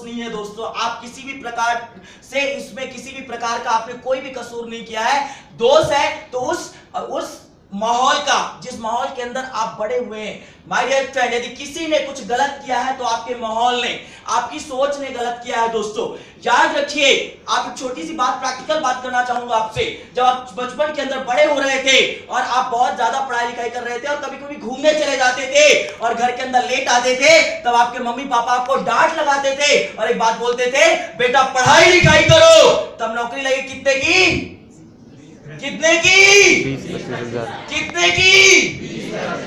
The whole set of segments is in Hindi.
नहीं है दोस्तों, आप किसी भी प्रकार से इसमें किसी भी प्रकार का आपने कोई भी कसूर नहीं किया है। दोष है तो उस माहौल का, जिस माहौल के अंदर आप बड़े हुए हैं। माय डियर फ्रेंड, यदि किसी ने कुछ गलत किया है तो आपके माहौल ने, आपकी सोच ने गलत किया है दोस्तों। याद रखिए, आप एक छोटी सी बात, प्रैक्टिकल बात करना चाहूंगा आपसे। जब आप बचपन के अंदर बड़े हो रहे थे और आप बहुत ज्यादा पढ़ाई लिखाई कर रहे थे और कभी कभी घूमने चले जाते थे और घर के अंदर लेट आते थे, तब आपके मम्मी पापा आपको डांट लगाते थे और एक बात बोलते थे, बेटा पढ़ाई लिखाई करो। तब नौकरी लगी कितने की? कितने की? 20-25,000। कितने की?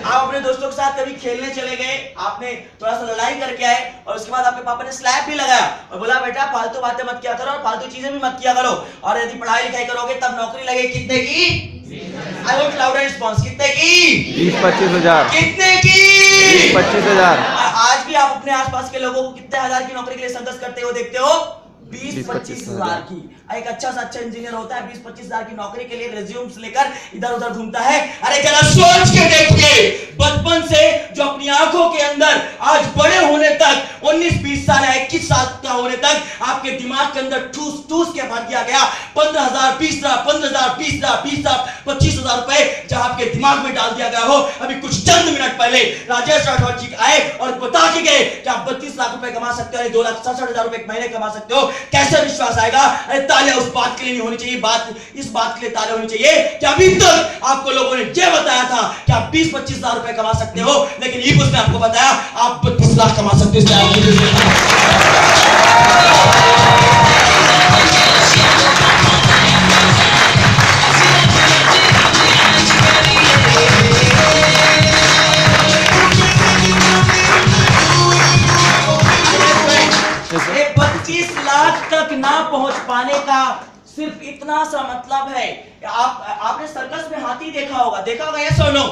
आप अपने दोस्तों के साथ कभी खेलने चले गए, आपने थोड़ा सा लड़ाई करके आए और उसके बाद आपके पापा ने स्लैप भी लगाया और बोला बेटा फालतू बातें मत किया करो और फालतू चीजें भी मत किया करो, और यदि पढ़ाई लिखाई करोगे तब नौकरी लगेगी कितने की? I want louder response. कितने की? 20-25,000। कितने की? 20-25,000। आज भी आप अपने आसपास के लोगों को कितने हजार की नौकरी के लिए संघर्ष करते हो देखते हो? 20-25 हजार की। एक अच्छा सा अच्छा इंजीनियर होता है, 20-25 हजार की नौकरी के लिए रिज्यूम्स लेकर इधर उधर घूमता है। अरे जरा सोच के देखिए, बचपन से जो अपनी आंखों के अंदर आज बड़े होने तक 19-20 साल या 21 साल का होने तक आपके दिमाग के अंदर ठूस ठूस के भर दिया गया 15,000, 20,000, 15,000, 20,000, 20,000, 25,000 रुपए जब आपके दिमाग में डाल दिया गया हो। अभी कुछ चंद मिनट पहले राजेश राठौर जी आए और बता के गए कि आप 32 लाख रुपए कमा सकते हो, 2,67,000 रुपए एक महीने कमा सकते हो। कैसे विश्वास आएगा? अरे तालियां उस बात के लिए नहीं होनी चाहिए, बात इस बात के लिए तालियां होनी चाहिए कि अभी तक आपको लोगों ने ये बताया था कि आप 20-25 हजार रुपए कमा सकते हो, लेकिन ये उसने आपको बताया आप 32 लाख कमा सकते हो। ये 25 लाख तक ना पहुंच पाने का सिर्फ इतना सा मतलब है। आपने सर्कस में हाथी देखा होगा यस और नो?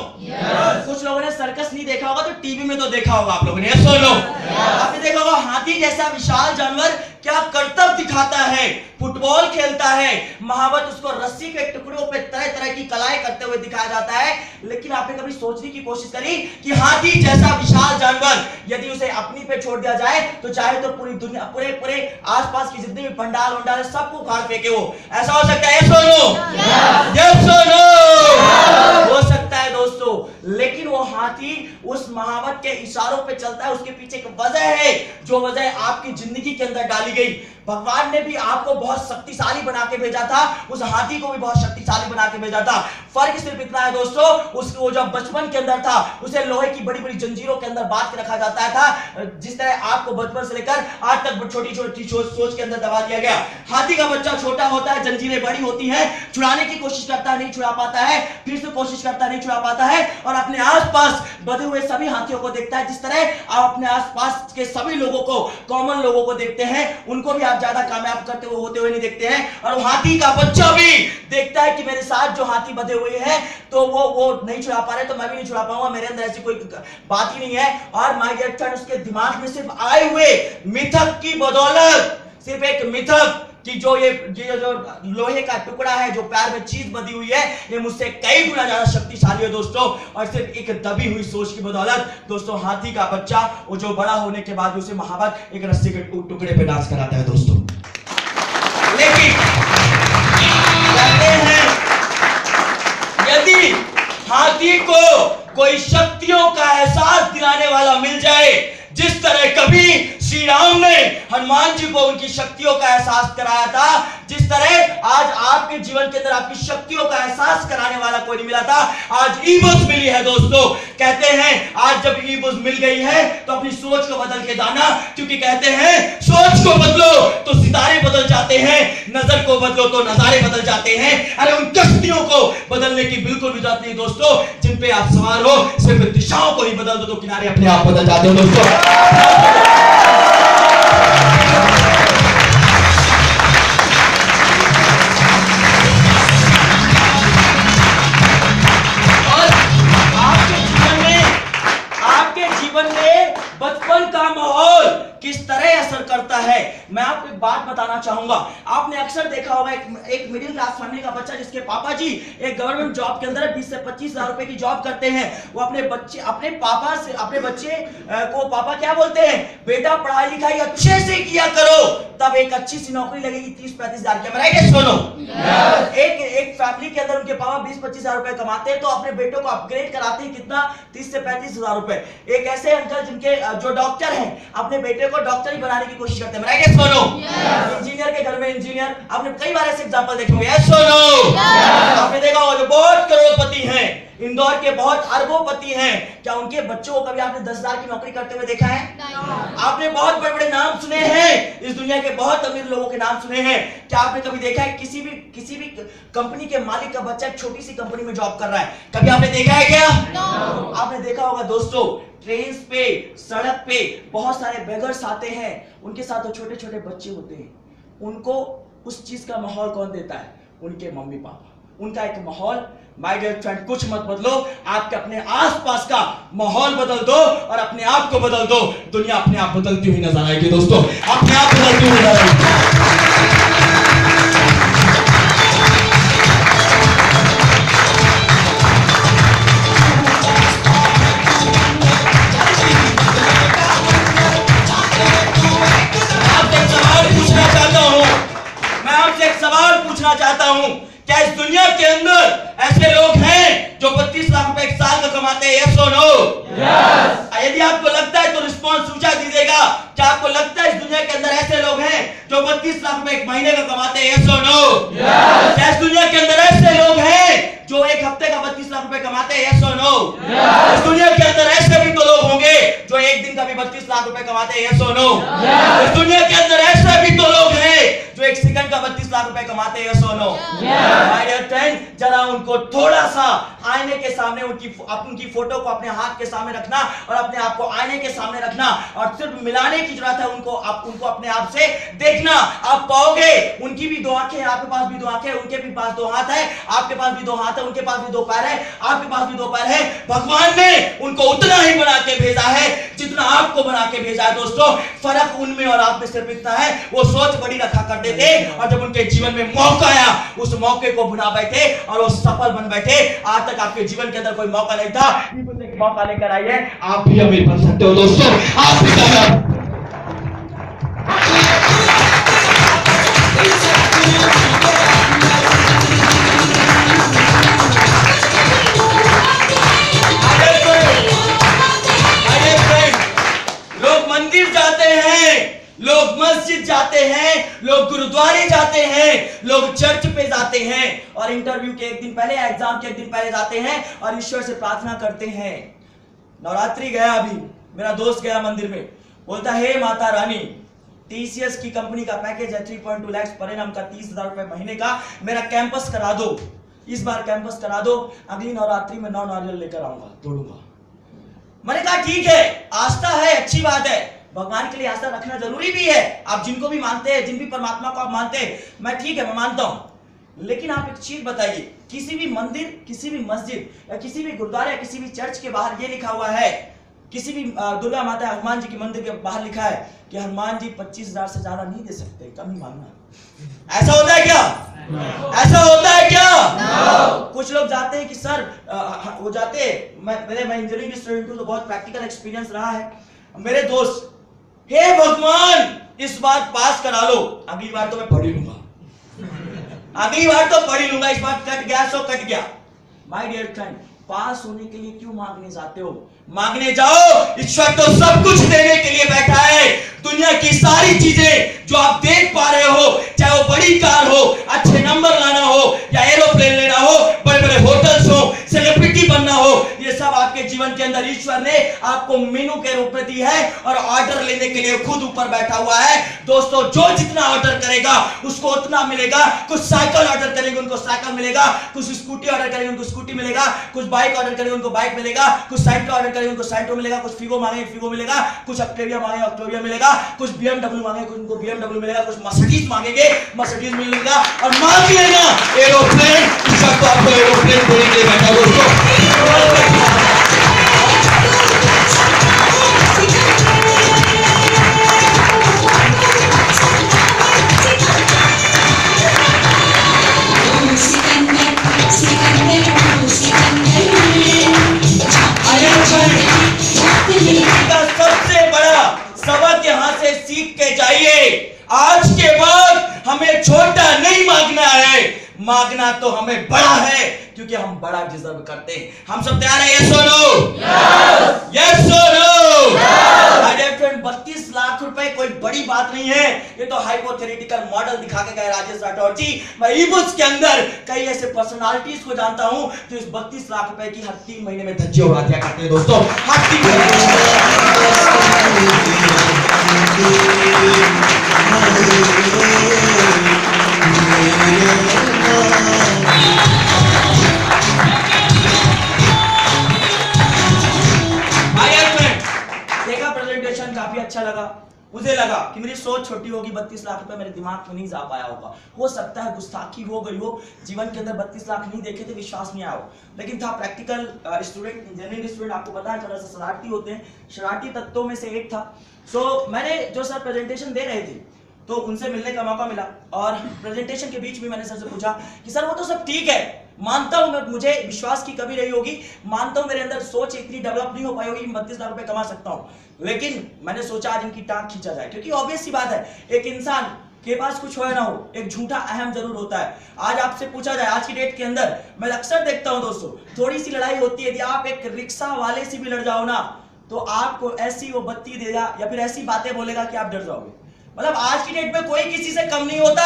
कुछ लोगों ने सर्कस नहीं देखा होगा तो टीवी में तो देखा होगा आप लोगों ने, यस और नो? आपने देखा होगा हाथी जैसा विशाल जानवर क्या करतब दिखाता है, फुटबॉल खेलता है, महावत उसको रस्सी के टुकड़ों पे तरह तरह की कलाएं करते हुए दिखाया जाता है। लेकिन आपने कभी सोचने की कोशिश करी कि हाथी जैसा विशाल जानवर यदि उसे अपनी पे छोड़ दिया जाए तो चाहे तो पूरी दुनिया, पूरे आसपास की जितने भी पंडाल वंडाल है सबको उखाड़ फेंके वो? ऐसा हो सकता है, यस और नो? यस और नो? हो सकता है दोस्तों, लेकिन वो हाथी उस महावत के इशारों पे चलता है। उसके पीछे एक वजह है, जो वजह आपकी जिंदगी के अंदर डाली गई। भगवान ने भी आपको बहुत शक्तिशाली बना के भेजा था, उस हाथी को भी बहुत शक्तिशाली बना के भेजा था। फर्क सिर्फ इतना है दोस्तों, उसको जब बचपन के अंदर था उसे लोहे की बड़ी बड़ी जंजीरों के अंदर बांध के रखा जाता था। जिस तरह आपको बचपन से लेकर आज तक छोटी छोटी सोच के अंदर दबा दिया गया। हाथी का बच्चा छोटा होता है, जंजीरें बड़ी होती हैं, छुड़ाने की कोशिश करता है, नहीं छुड़ा पाता है, फिर से कोशिश करता है, नहीं छुड़ा पाता है, और अपने आसपास बंधे हुए सभी हाथियों को देखता है। जिस तरह आप अपने आसपास के सभी लोगों को, कॉमन लोगों को देखते हैं, उनको भी ज्यादा कामयाब करते हुए होते हुए नहीं देखते हैं। और हाथी का बच्चा भी देखता है कि मेरे साथ जो हाथी बंधे हुए हैं तो वो नहीं छुड़ा पा रहे, तो मैं भी नहीं छुड़ा पाऊंगा, मेरे अंदर ऐसी कोई बात ही नहीं है। और माय डियर फ्रेंड, उसके दिमाग में सिर्फ आए हुए मिथक की बदौलत, सिर्फ एक मिथक कि जो ये जो लोहे का टुकड़ा है, जो पैर में चीज बंधी हुई है, ये मुझसे कई गुना ज्यादा शक्तिशाली है दोस्तों। और सिर्फ एक दबी हुई सोच की बदौलत दोस्तों हाथी का बच्चा वो जो बड़ा होने के बाद उसे महावत एक रस्सी के टुकड़े पे डांस कराता है दोस्तों। लेकिन कहते हैं यदि हाथी को कोई शक्तियों का एहसास दिलाने वाला मिल जाए, जिस तरह कभी श्री राम ने हनुमान जी को उनकी शक्तियों का एहसास कराया था, जिस तरह आज आपके जीवन के अंदर आपकी शक्तियों का एहसास कराने वाला कोई नहीं मिला था, आज ई-बुक्स मिली है दोस्तों। कहते हैं आज जब ई-बुक्स मिल गई है तो अपनी सोच को बदल के जाना, क्योंकि कहते हैं सोच को बदलो तो सितारे बदल जाते हैं, नजर को बदलो तो नजारे बदल जाते हैं। अरे उन कश्तियों को बदलने की बिल्कुल भी जरूरत नहीं दोस्तों, जिन पे आप सवार हो, सिर्फ दिशाओं को ही बदल दो तो किनारे अपने आप बदल जाते हो दोस्तों। बचपन का माहौल किस तरह असर करता है। मैं आपको एक बात बताना चाहूंगा, आपने अक्सर देखा होगा एक मिडिल क्लास फैमिली का बच्चा जिसके पापा जी एक गवर्नमेंट जॉब के अंदर 20 से 25 हजार रुपए की जॉब करते हैं, वो अपने बच्चे को पापा क्या बोलते हैं, बेटा पढ़ाई लिखाई अच्छे से किया करो तब एक अच्छी सी नौकरी लगेगी 30-35 हजार की। सुनो, एक फैमिली के अंदर उनके पापा 20-25 हजार रुपए कमाते हैं तो अपने बेटों को अपग्रेड कराते हैं कितना, 30 से 35 हजार रुपए। एक ऐसे अंकल जिनके जो डॉक्टर हैं अपने बेटे को डॉक्टर ही बनाने की कोशिश करते हैं। सुनो, इंजीनियर के घर में इंजीनियर, आपने कई बार ऐसे एग्जांपल देखे होंगे। सुनो, आपने देखा होगा जो बहुत करोड़पति हैं, इंदौर के बहुत अरबोपति हैं, क्या उनके बच्चों को कभी आपने 10 हजार की नौकरी करते हुए देखा है? आपने बहुत बड़े बड़े नाम सुने हैं, इस दुनिया के बहुत अमीर लोगों के नाम सुने हैं, क्या आपने कभी देखा है किसी भी कंपनी के मालिक का बच्चा एक छोटी सी कंपनी में जॉब कर रहा है? कभी आपने देखा है क्या? आपने देखा होगा दोस्तों, ट्रेन पे, सड़क पे बहुत सारे बेगर्स आते हैं, उनके साथ तो छोटे छोटे बच्चे होते हैं, उनको उस चीज का माहौल कौन देता है? उनके मम्मी पापा। उनका एक माहौल, माय डियर फ्रेंड, कुछ मत बदलो, आपके अपने आसपास का माहौल बदल दो और अपने आप को बदल दो, दुनिया अपने आप बदलती हुई नजर आएगी दोस्तों, अपने आप बदलती हुई नजर आएगी। चाहता हूं, क्या इस दुनिया के अंदर ऐसे लोग हैं जो 32 लाख रुपए एक साल का कमाते हैं? यस और नो? यस। यदि आपको लगता है तो रिस्पॉन्स ऊंचा दीजिएगा। क्या आपको लगता है इस दुनिया के अंदर ऐसे लोग हैं जो 32 लाख रुपए एक महीने का कमाते हैं? यस और नो? यस। क्या इस दुनिया के अंदर ऐसे लोग हैं जो एक हफ्ते का 32 लाख रुपए कमाते हैं? यस और नो? यस। इस दुनिया के अंदर ऐसे भी तो लोग होंगे जो एक दिन का भी 32 लाख रुपए कमाते हैं? यस और नो? यस। इस दुनिया के अंदर ऐसे भी तो लोग हैं जो एक सेकंड का 32 लाख रुपए कमाते हैं? यस और नो? माय डियर फ्रेंड, जरा उनको थोड़ा सा आईने के सामने उनकी फोटो को अपने हाथ के सामने रखना और अपने आप को आईने के सामने रखना और सिर्फ मिलाने की जरूरत है, उनको अपने आप से देखना। आप पाओगे उनकी भी दो आंखें, आपके पास भी दो आंखें, उनके भी पास दो हाथ है, आपके पास भी दो हाथ है, उनके पास भी दो पैर है, आपके पास भी दो पैर है। भगवान ने उनको उतना ही बना के भेजा है जितना आपको बना के भेजा है। दोस्तों, फर्क उनमें और आप में सिर्फ इतना है, वो सोच बड़ी रखा करते थे और जब उनके जीवन में मौका आया उस मौके को भुला बैठे और वो सफल बन बैठे। आज तक आपके जीवन के अंदर कोई मौका नहीं था, मौका लेकर आइए, आप भी अमीर बन सकते हो दोस्तों, आप भी कामयाब। लोग मंदिर जाते हैं, लोग मस्जिद जाते हैं, लोग गुरुद्वारे जाते हैं, लोग चर्च पे जाते हैं और इंटरव्यू के एक दिन पहले, एग्जाम के एक दिन पहले जाते हैं और ईश्वर से प्रार्थना करते हैं। नवरात्रि गया, अभी मेरा दोस्त गया मंदिर में, बोलता है हे माता रानी, टीसीएस की कंपनी का पैकेज है 3.2 लाख पर एनम का, 30,000 रुपए महीने का, मेरा कैंपस करा दो, इस बार कैंपस करा दो, अगली नवरात्रि में 9 नारियल लेकर आऊंगा, तोड़ूंगा। मैंने कहा ठीक है, आस्था है, अच्छी बात है, भगवान के लिए आस्था रखना जरूरी भी है, आप जिनको भी मानते हैं, जिन भी परमात्मा को आप मानते हैं, मैं ठीक है, मैं मानता हूं, लेकिन आप एक चीज बताइए, किसी भी मंदिर, किसी भी मस्जिद या किसी भी गुरुद्वारे या किसी भी चर्च के बाहर ये लिखा हुआ है, किसी भी दुर्गा माता हनुमान जी के मंदिर के बाहर लिखा है कि हनुमान जी 25,000 से ज्यादा नहीं दे सकते, कम ही मांगना। ऐसा होता है क्या? ऐसा होता है क्या? कुछ लोग जाते हैं कि सर वो जाते हैं, मैं इंजीनियरिंग स्टूडेंट हूं तो बहुत प्रैक्टिकल एक्सपीरियंस रहा है, मेरे दोस्त, हे भगवान इस बार पास करा लो, अगली बार तो मैं पढ़ ही लूंगा, अगली बार तो पढ़ ही लूंगा, इस बार कट गया सो कट गया। माय डियर फ्रेंड, पास होने के लिए क्यों मांगने जाते हो? मांगने जाओ, ईश्वर तो सब कुछ देने के लिए बैठा है। दुनिया की सारी चीजें जो आप देख पा रहे हो, चाहे वो बड़ी कार हो, अच्छे नंबर लाना हो या एरोप्लेन लेना हो, बड़े बड़े होटल्स हो, सेलिब्रिटी बनना हो, ये सब आपके जीवन के अंदर ईश्वर ने आपको मेनू के रूप में दी है और ऑर्डर लेने के लिए खुद ऊपर बैठा हुआ है। दोस्तों, जो जितना ऑर्डर करेगा उसको उतना मिलेगा। कुछ साइकिल ऑर्डर करेंगे उनको साइकिल मिलेगा, कुछ स्कूटी ऑर्डर करेंगे उनको स्कूटी मिलेगा, कुछ बाइक ऑर्डर करेंगे उनको बाइक मिलेगा, कुछ साइकिल ऑर्डर करेंगे उनको साइकिल मिलेगा, कुछ फिगो मांगे फिगो मिलेगा, कुछ ऑक्टेविया मांगे ऑक्टेविया मिलेगा, कुछ BMW मांगे उनको BMW मिलेगा, कुछ मर्सिडीज मांगेंगे मर्सिडीज मिलेगा, और मांग लेना एरोप्लेन, ईश्वर तो आपको एरोप्लेन देने के लिए बैठा दोस्तों। आज के बाद हमें छोटा नहीं मांगना है, मांगना तो हमें बड़ा है, क्योंकि हम बड़ा डिजर्व करते हैं। हम सब तैयार हैं? यस और नो? यस और no? My dear friend, 32 lakh रुपए कोई बड़ी बात नहीं है। ये तो हाइपोथेटिकल मॉडल दिखा के गए राजेश राठौर जी। मैं ई-बुक्स के अंदर कई ऐसे पर्सनालिटीज को जानता हूं जो इस 32 लाख रुपए की हर 3 महीने में धज्जियां उड़ा दिया करते हैं दोस्तों। हर 3 देखा प्रेजेंटेशन काफी अच्छा लगा। मुझे लगा कि मेरी सोच छोटी होगी, 32 लाख रुपए मेरे दिमाग में नहीं जा पाया होगा। हो सकता है गुस्ताखी हो गई हो, जीवन के अंदर 32 लाख नहीं देखे थे, विश्वास नहीं आया हो। लेकिन था प्रैक्टिकल स्टूडेंट, इंजीनियरिंग स्टूडेंट, आपको पता है थोड़ा सा शरारती होते हैं, शरारती तत्वों में से एक था। सो मैंने जो सर प्रेजेंटेशन दे रहे थे तो उनसे मिलने का मौका मिला, और प्रेजेंटेशन के बीच में मैंने सर से पूछा कि सर वो तो सब ठीक है, मानता हूं मैं, मुझे विश्वास की कमी रही होगी, मानता हूं मेरे अंदर सोच इतनी डेवलप नहीं हो पाई होगी, 32 लाख रुपए कमा सकता हूं, लेकिन मैंने सोचा आज इनकी टांग खींचा जाए। क्योंकि ऑब्वियस सी बात है, एक इंसान के पास कुछ हो या ना हो, एक झूठा अहम जरूर होता है। आज आपसे पूछा जाए, आज की डेट के अंदर मैं अक्सर देखता हूं दोस्तों, थोड़ी सी लड़ाई होती है, यदि आप एक रिक्शा वाले से भी लड़ जाओ ना, तो आपको ऐसी वो बत्ती देगा या फिर ऐसी बातें बोलेगा कि आप डर जाओगे। मतलब आज की डेट में कोई किसी से कम नहीं होता।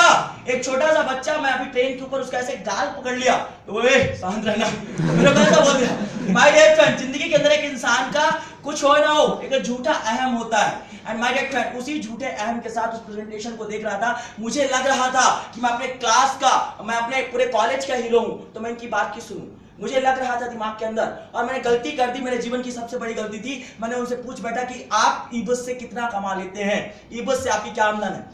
एक छोटा सा बच्चा, मैं अभी ट्रेन के ऊपर उसका ऐसे गाल पकड़ लिया तो शांत रहना, मेरे को ऐसा बोल दिया। माय डियर फ्रेंड, जिंदगी के अंदर एक इंसान का कुछ हो ना हो, एक झूठा अहम होता है। एंड माय डियर फ्रेंड, उसी झूठे अहम के साथ उस प्रेजेंटेशन को देख रहा था, मुझे लग रहा था कि मैं अपने क्लास का, मैं अपने पूरे कॉलेज का हीरो हूं, तो मैं इनकी बात की सुनूं। मुझे लग रहा था दिमाग के अंदर, और मैंने गलती कर दी, मेरे जीवन की सबसे बड़ी गलती थी। मैंने उनसे पूछ बैठा कि आप ई-बुक्स से कितना कमा लेते हैं, ई-बुक्स से आपकी क्या आमदन है।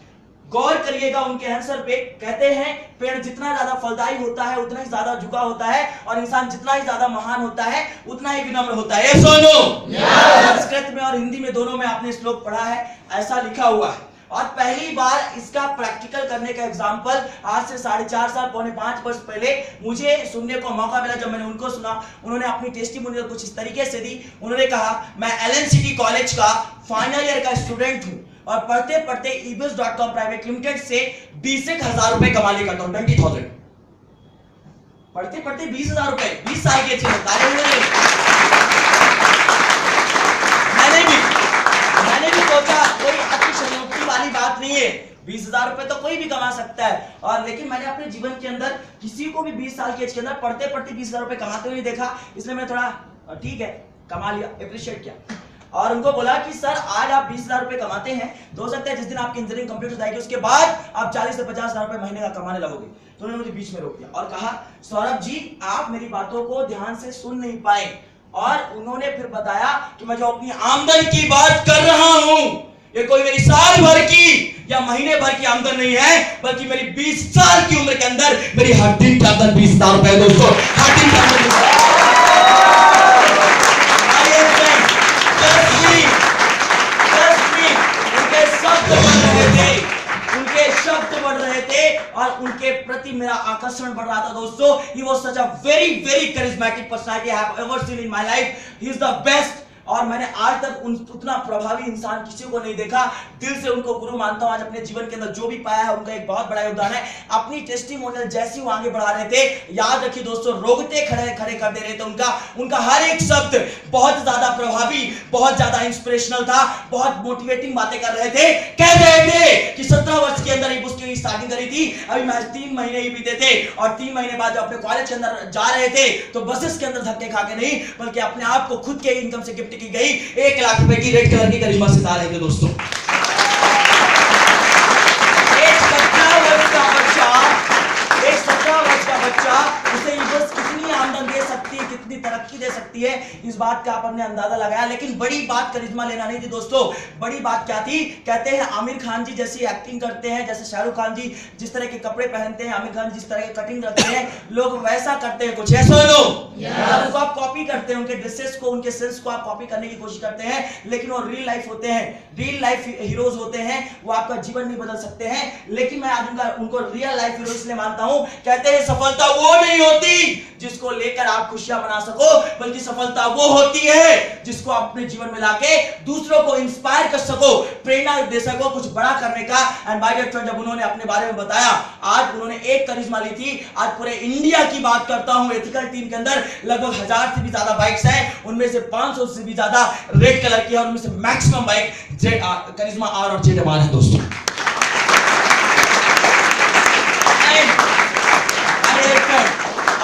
गौर करिएगा उनके आंसर पे। कहते हैं पेड़ जितना ज्यादा फलदायी होता है उतना ही ज्यादा झुका होता है, और इंसान जितना ही ज्यादा महान होता है उतना ही विनम्र होता है। संस्कृत में और हिंदी में दोनों में आपने श्लोक पढ़ा है, ऐसा लिखा हुआ है। और पहली बार इसका प्रैक्टिकल करने का एग्जाम्पल आज से 4.5 साल, 4.5 वर्ष पहले मुझे सुनने को मौका मिला। जब मैंने उनको सुना, उन्होंने अपनी टेस्टिमोनियल कुछ इस तरीके से दी। उन्होंने कहा, मैं एलन सिटी कॉलेज का फाइनल ईयर का स्टूडेंट हूं, और पढ़ते पढ़ते ebooks.com प्राइवेट लिमिटेड से 20,000 रुपए कमा लिया करता हूं, 20,000 पढ़ते पढ़ते 20,000 रुपए, 20 साल के मैंने भी सोचा कोई अतिशयोक्ति वाली बात नहीं है, 20,000 रुपए तो कोई भी कमा सकता है। और लेकिन मैंने अपने जीवन के अंदर किसी को भी 20 साल की एज के अंदर पढ़ते पढ़ते 20,000 रुपए कमाते हुए नहीं देखा, इसलिए मैं थोड़ा ठीक है कमा लिया, अप्रिशिएट किया। और उनको बोला कि सर आज आप 20,000 रुपए कमाते हैं, तो हो सकता है जिस दिन आपकी इंजीनियरिंग कंप्लीट हो जाएगी उसके बाद आप 40 से 50,000 रुपए महीने का कमाने लगोगे। तो उन्होंने मुझे बीच में रोक दिया और कहा, सौरभ जी आप मेरी बातों को ध्यान से सुन नहीं पाए। और उन्होंने फिर बताया कि मैं जो अपनी आमदन की बात कर रहा हूं, ये कोई मेरी साल भर की या महीने भर की आमदन नहीं है, बल्कि मेरी 20 साल की उम्र के अंदर मेरी हर दिन की आमदन 20,000 रुपए दोस्तों, हर दिन की आमदन। उनके शब्द बढ़ रहे थे और उनके प्रति मेरा आकर्षण बढ़ रहा था दोस्तों। He was such a very very charismatic personality I have ever seen in my life. He is the best. और मैंने आज तक उतना प्रभावी इंसान किसी को नहीं देखा। दिल से उनको गुरु मानता हूं। आज अपने जीवन के अंदर जो भी पाया है उनका एक बहुत बड़ा योगदान है। अपनी टेस्टिमोनियल जैसी वो आगे बढ़ा रहे थे, याद रखिए दोस्तों, रोकते खड़े खड़े कर दे रहे थे। उनका हर एक शब्द बहुत ज्यादा प्रभावी, बहुत ज्यादा इंस्पिरेशनल था, बहुत मोटिवेटिंग बातें कर रहे थे। कह रहे थे कि 17 वर्ष के अंदर ही उसकी स्टार्टिंग करी थी, अभी महज 3 महीने ही बीते थे, और 3 महीने बाद जब अपने कॉलेज के अंदर जा रहे थे तो बसेस के अंदर धक्के खा के नहीं, बल्कि अपने आप को खुद के इनकम से गिफ्ट की गई 1 लाख रुपए की रेड कलर की करिश्मा से रहे थे दोस्तों। एक 17 वर्ष का बच्चा उसे बस कितनी आमदन दे सकती है, कितनी तरक्की दे सकती है, इस बात का आपने अंदाजा लगाया। लेकिन बड़ी बात करिश्मा लेना नहीं थी दोस्तों। बड़ी बात क्या थी? कहते हैं आमिर खान जी जैसी एक्टिंग करते हैं, जैसे शाहरुख खान जी जिस तरह के कपड़े पहनते हैं, आमिर खान जिस तरह की कटिंग रखते हैं, लोग वैसा करते हैं कुछ, ऐसा लो उनको आप कॉपी करते हैं, उनके ड्रेसेस को, उनके सेंस को आप कॉपी करने की कोशिश करते हैं, लेकिन वो रियल लाइफ होते हैं, रियल लाइफ हीरोज होते हैं। वो आपका जीवन नहीं बदल सकते हैं, लेकिन मैं आज उनको रियल लाइफ हीरो इसलिए मानता हूं। कहते हैं सफलता वो नहीं होती जिसको लेकर आप खुशियां मना सको, बल्कि सफलता वो होती है जिसको आप अपने जीवन में लाके दूसरों को इंस्पायर कर सको, प्रेरणा दे सको कुछ बड़ा करने का। एंड माय डियर फ्रेंड, जब उन्होंने अपने बारे में बताया, आज उन्होंने एक करिश्मा ली थी, आज पूरे इंडिया की बात करता हूं, एथिकल टीम के अंदर लगभग 1000 से भी ज्यादा बाइक्स हैं, उनमें से 500 से भी ज्यादा रेड कलर की है, उनमें से मैक्सिमम बाइक करिश्मा आर और जेड है दोस्तों।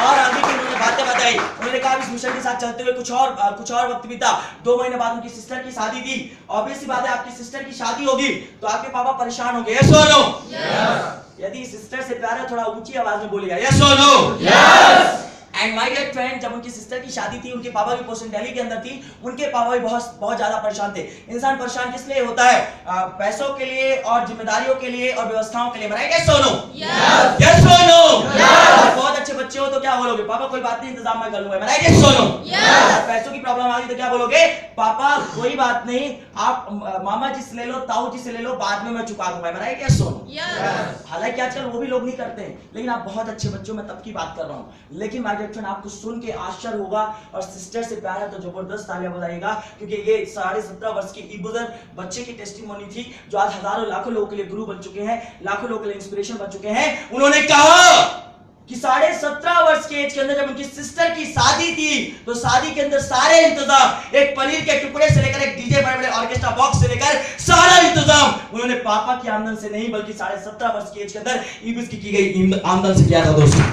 और आगे की उन्होंने बातें बताई, उन्होंने कहा इस मिशन के साथ चलते हुए कुछ और वक्त बीता। 2 महीने बाद उनकी सिस्टर की शादी थी। ऑब्वियस सी बात है, आपकी सिस्टर की शादी होगी तो आपके पापा परेशान होंगे, यस और नो? यस। यदि सिस्टर से प्यार है थोड़ा ऊंची आवाज में बोलिएगा, यस और no? Yes. And my dear friend, जब उनकी सिस्टर की शादी थी, उनके पापा की पोस्टिंग दिल्ली के अंदर थी, उनके पापा भी बहुत ज्यादा परेशान थे। इंसान परेशान किस लिए होता है? पैसों के लिए और जिम्मेदारियों के लिए और व्यवस्थाओं के लिए। यस और नो? यस और नो? बहुत अच्छे बच्चे हो तो क्या बोलोगे? पापा कोई बात नहीं, इंतजाम मैं कर लूंगा। यस और नो? पैसों की प्रॉब्लम आ गई तो क्या बोलोगे? पापा कोई बात नहीं, आप मामा जी से ले लो, ताऊ जी से ले लो, बाद में मैं चुका दूंगा। यस और नो? हालांकि आजकल वो भी लोग नहीं करते हैं, लेकिन आप बहुत अच्छे बच्चों में तब की बात कर रहा हूं। लेकिन आपको सुन के आश्चर्य होगा, और सिस्टर से प्यार है तो जबरदस्त तालियां बजाइएगा, क्योंकि ये 17.5 वर्ष की इबुजर बच्चे की टेस्टिमोनी थी, जो आज हजारों लाखों लोगों के लिए गुरु बन चुके हैं, लाखों लोगों के लिए इंस्पिरेशन बन चुके हैं। उन्होंने कहा कि 17.5 वर्ष के एज के अंदर जब उनकी सिस्टर की शादी थी, तो शादी के अंदर सारे इंतजाम, एक पनीर के टुकड़े से लेकर एक डीजे, बड़े बड़े ऑर्केस्ट्रा बॉक्स से लेकर सारा इंतजाम उन्होंने पापा की आमदन से नहीं, बल्कि 17.5 वर्ष की एज के अंदर ईबुस की गई आमदन से किया था दोस्तों।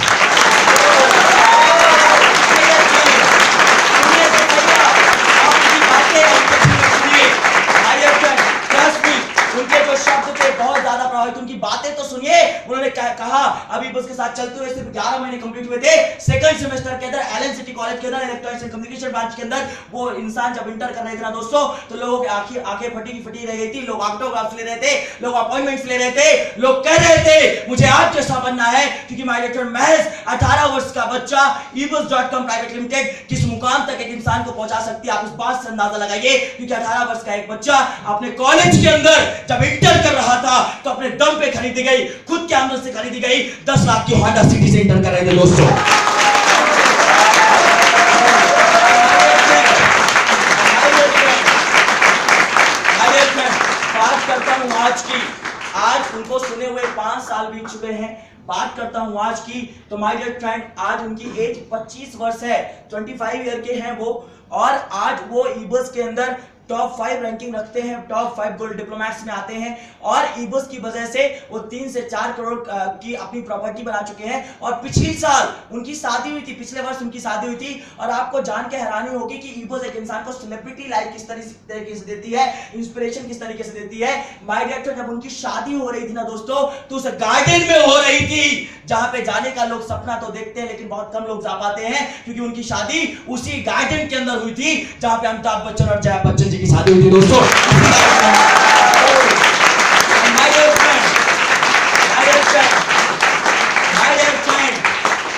उनके जो शब्द थे बहुत ज्यादा प्रभावित, उनकी बातें तो सुनिए। उन्होंने कहा अभी उसके साथ चलते हुए सिर्फ 11 महीने कंप्लीट हुए थे, सेकंड सेमेस्टर के अंदर एलन सिटी कॉलेज के अंदर इलेक्ट्रॉनिक्स एंड कम्युनिकेशन ब्रांच के अंदर वो इंसान जब इंटर कर रहे थे ना दोस्तों, तो लोगों की आंखें फटी रह गई थी, लोग ऑटोग्राफ्स ले रहे थे, लोग अपॉइंटमेंट्स ले रहे थे, लोग कह रहे थे मुझे आप जैसा बनना है, क्योंकि माय डियर महज 18 वर्ष का बच्चा ebooks.com प्राइवेट लिमिटेड किस मुकाम तक एक इंसान को पहुंचा सकती है, आप इस बात से अंदाजा लगाइए। क्योंकि 18 वर्ष का एक बच्चा अपने कॉलेज के अंदर जब इंटर कर रहा था तो अपने दम पे खरीदी गई, खुद के आमदन से खरीदी गई 10 लाख की होंडा सिटी से इंटर कर रहे थे दोस्तों। बात करता हूं आज की, आज उनको सुने हुए 5 साल बीत चुके हैं। बात करता हूं आज की, तो माय डियर फ्रेंड, आज उनकी एज 25 वर्ष है, 25 ईयर के हैं वो, और आज वो ईबुस के अंदर टॉप 5 रैंकिंग रखते हैं, टॉप 5 गोल्ड डिप्लोमैट्स में आते हैं, और ईबुस की वजह से वो 3 से 4 करोड़ की अपनी प्रॉपर्टी बना चुके हैं। और पिछली साल उनकी शादी हुई थी, पिछले वर्ष उनकी शादी हुई थी, और आपको जान के हैरानी होगी कि ईबुस एक इंसान को सेलिब्रिटी लाइफ किस तरीके से देती है, इंस्पिरेशन किस तरीके से देती है। माय डियर फ्रेंड, जब उनकी शादी हो रही थी ना दोस्तों, तो उस गार्डन में हो रही थी जहां पे जाने का लोग सपना तो देखते हैं, लेकिन बहुत कम लोग जा पाते हैं, क्योंकि उनकी शादी उसी गार्डन के अंदर हुई थी जहां पे अमिताभ बच्चन और जया बच्चन जी की शादी हुई थी दोस्तों।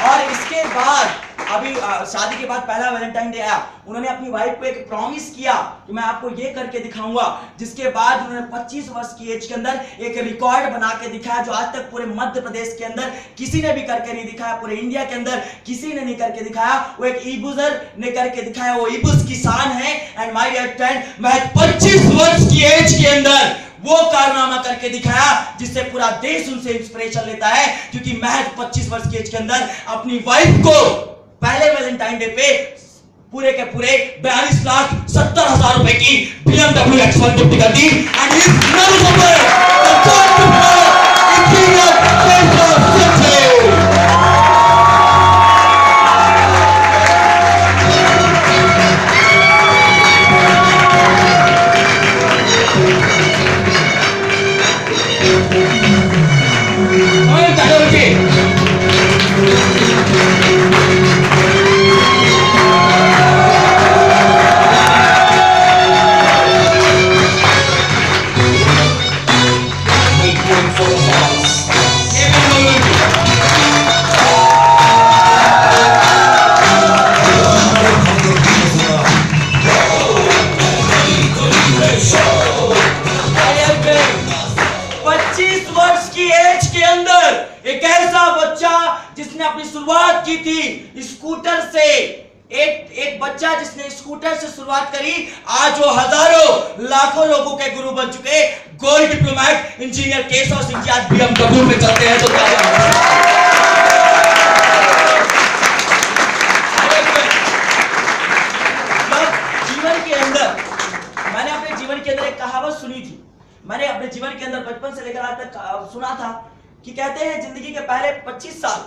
और इसके बाद अभी शादी के बाद पहला वैलेंटाइन डे आया, उन्होंने अपनी वाइफ को एक प्रॉमिस किया कि मैं आपको ये करके दिखाऊंगा, जिसके बाद उन्होंने 25 वर्ष की एज के अंदर एक रिकॉर्ड बना के दिखाया, जो आज तक पूरे मध्य प्रदेश के अंदर किसी ने भी करके नहीं दिखाया, पूरे इंडिया के अंदर किसी ने नहीं करके दिखाया। वो एक ईबुजर ने करके दिखाया, वो ईबुस की शान है। एंड माय डियर फ्रेंड, मैं 25 वर्ष की एज के अंदर वो कारनामा करके दिखाया जिससे पूरा देश उनसे इंस्पिरेशन लेता है, क्योंकि महज 25 वर्ष की एज के अंदर अपनी वाइफ को पहले वैलेंटाइन डे पे पूरे के पूरे 42,70,000 रुपए की BMW X1 गिफ्ट कर दी। एंड इज नन अदर एक बच्चा जिसने स्कूटर से शुरुआत करी, आज वो हजारों लाखों लोगों के गुरु बन चुके। Gold diplomat engineer Keshav Singh ji आज BMW में चलते हैं। तो जीवन के अंदर मैंने अपने जीवन के अंदर एक कहावत सुनी थी। मैंने अपने जीवन के अंदर बचपन से लेकर आज तक सुना था कि कहते हैं जिंदगी के पहले 25 साल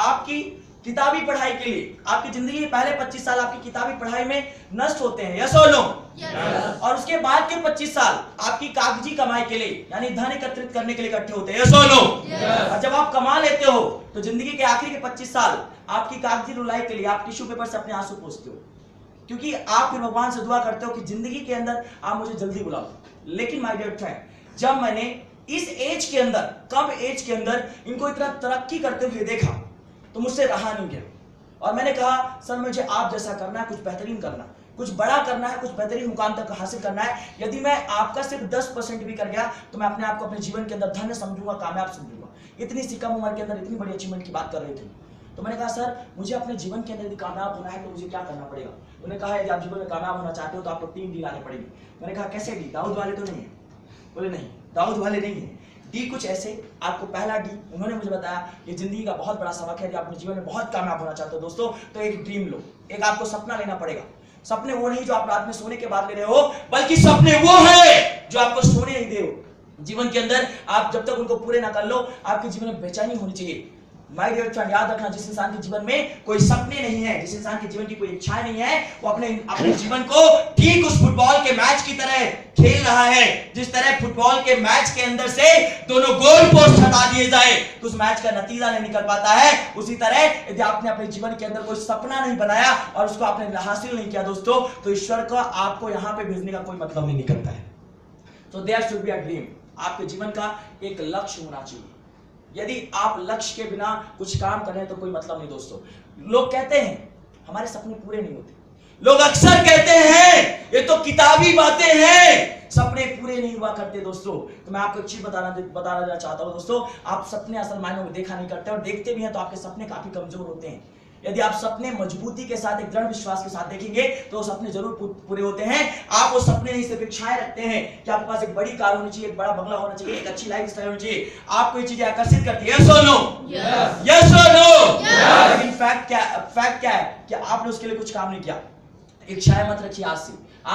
आपकी किताबी पढ़ाई के लिए, आपकी जिंदगी के पहले 25 साल आपकी किताबी पढ़ाई में नष्ट होते हैं, यस और नो? और उसके बाद के 25 साल आपकी कागजी कमाई के लिए, यानी धन एकत्रित करने के लिए इकट्ठे होते हैं, यस और नो? और जब आप कमा लेते हो तो जिंदगी के आखिरी के 25 साल आपकी कागजी रुलाई के लिए आप टिश्यू पेपर से अपने आंसू पोंछते हो, क्योंकि आप फिर भगवान से दुआ करते हो कि जिंदगी के अंदर आप मुझे जल्दी बुलाओ। लेकिन माय डियर फ्रेंड, जब मैंने इस एज के अंदर, कम एज के अंदर इनको इतना तरक्की करते हुए देखा तो मुझसे रहा नहीं गया और मैंने कहा सर मुझे आप जैसा करना है, कुछ बेहतरीन करना, कुछ बड़ा करना है, कुछ बेहतरीन मुकाम तक हासिल करना है। यदि मैं आपका सिर्फ 10% भी कर गया तो मैं अपने आप को अपने जीवन के अंदर धन्य समझूंगा, कामयाब समझूंगा। इतनी सी कम उम्र के अंदर इतनी बड़ी अचीवमेंट की बात कर रहे थे। तो मैंने कहा सर मुझे अपने जीवन के अंदर यदि कामयाब होना है तो मुझे क्या करना पड़ेगा? उन्होंने कहा यदि आप जीवन में कामयाब होना चाहते हो तो आपको 3 डी लाने पड़ेगी। मैंने कहा कैसे डी? दाऊद वाले तो नहीं है? बोले नहीं, दाऊद वाले नहीं है। डी कुछ ऐसे, आपको पहला डी उन्होंने मुझे बताया ये जिंदगी का बहुत बड़ा सबक है। यदि आप अपने जीवन में बहुत कामयाब होना चाहते हो दोस्तों तो एक ड्रीम लो, एक आपको सपना लेना पड़ेगा। सपने वो नहीं जो आप रात में सोने के बाद ले रहे हो, बल्कि सपने वो है जो आपको सोने नहीं दे हो। जीवन के अंदर आप जब तक उनको पूरे ना कर लो आपके जीवन में बेचैनी होनी चाहिए। माय डियर फ्रेंड, याद रखना जिस इंसान के जीवन में कोई सपने नहीं है, जिस इंसान के जीवन की कोई इच्छाएं नहीं है, वो अपने जीवन को ठीक उस फुटबॉल के मैच की तरह खेल रहा है। जिस तरह फुटबॉल के मैच के अंदर से दोनों गोल पोस्ट हटा दिए जाए तो उस मैच का नतीजा नहीं निकल पाता है, उसी तरह यदि आपने अपने जीवन के अंदर कोई सपना नहीं बनाया और उसको आपने हासिल नहीं किया दोस्तों, तो ईश्वर का आपको यहां पे भेजने का कोई मतलब नहीं निकलता है। तो there should be a dream. आपके जीवन का एक लक्ष्य होना चाहिए। यदि आप लक्ष्य के बिना कुछ काम कर रहे हैं तो कोई मतलब नहीं दोस्तों। लोग कहते हैं हमारे सपने पूरे नहीं होते, लोग अक्सर कहते हैं ये तो किताबी बातें हैं, सपने पूरे नहीं हुआ करते दोस्तों। तो मैं आपको एक चीज बताना चाहता हूं दोस्तों, आप सपने असल मायनों में देखा नहीं करते और देखते भी हैं तो आपके सपने काफी कमजोर होते हैं। यदि आप सपने मजबूती के साथ, एक दृढ़ विश्वास के साथ देखेंगे तो सपने जरूर पूरे होते हैं। आप वो सपने नहीं सिर्फ इच्छाएं रखते हैं कि आपके पास एक बड़ी कार होनी चाहिए, एक बड़ा बंगला होना चाहिए, एक अच्छी लाइफ स्टाइल होनी चाहिए, आपको ये चीजें आकर्षित करती है, यस और नो? यस और नो? लेकिन फैक्ट क्या है कि आपने उसके लिए कुछ काम नहीं किया। इच्छाएं मत रखिए, आज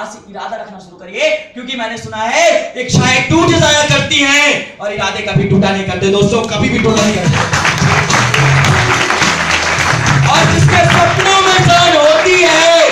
से इरादा रखना शुरू करिए, क्योंकि मैंने सुना है इच्छाएं टूट जाया करती हैं और इरादे कभी टूटा नहीं करते दोस्तों, कभी भी टूटा नहीं करते। और जिसके सपनों में जान होती है,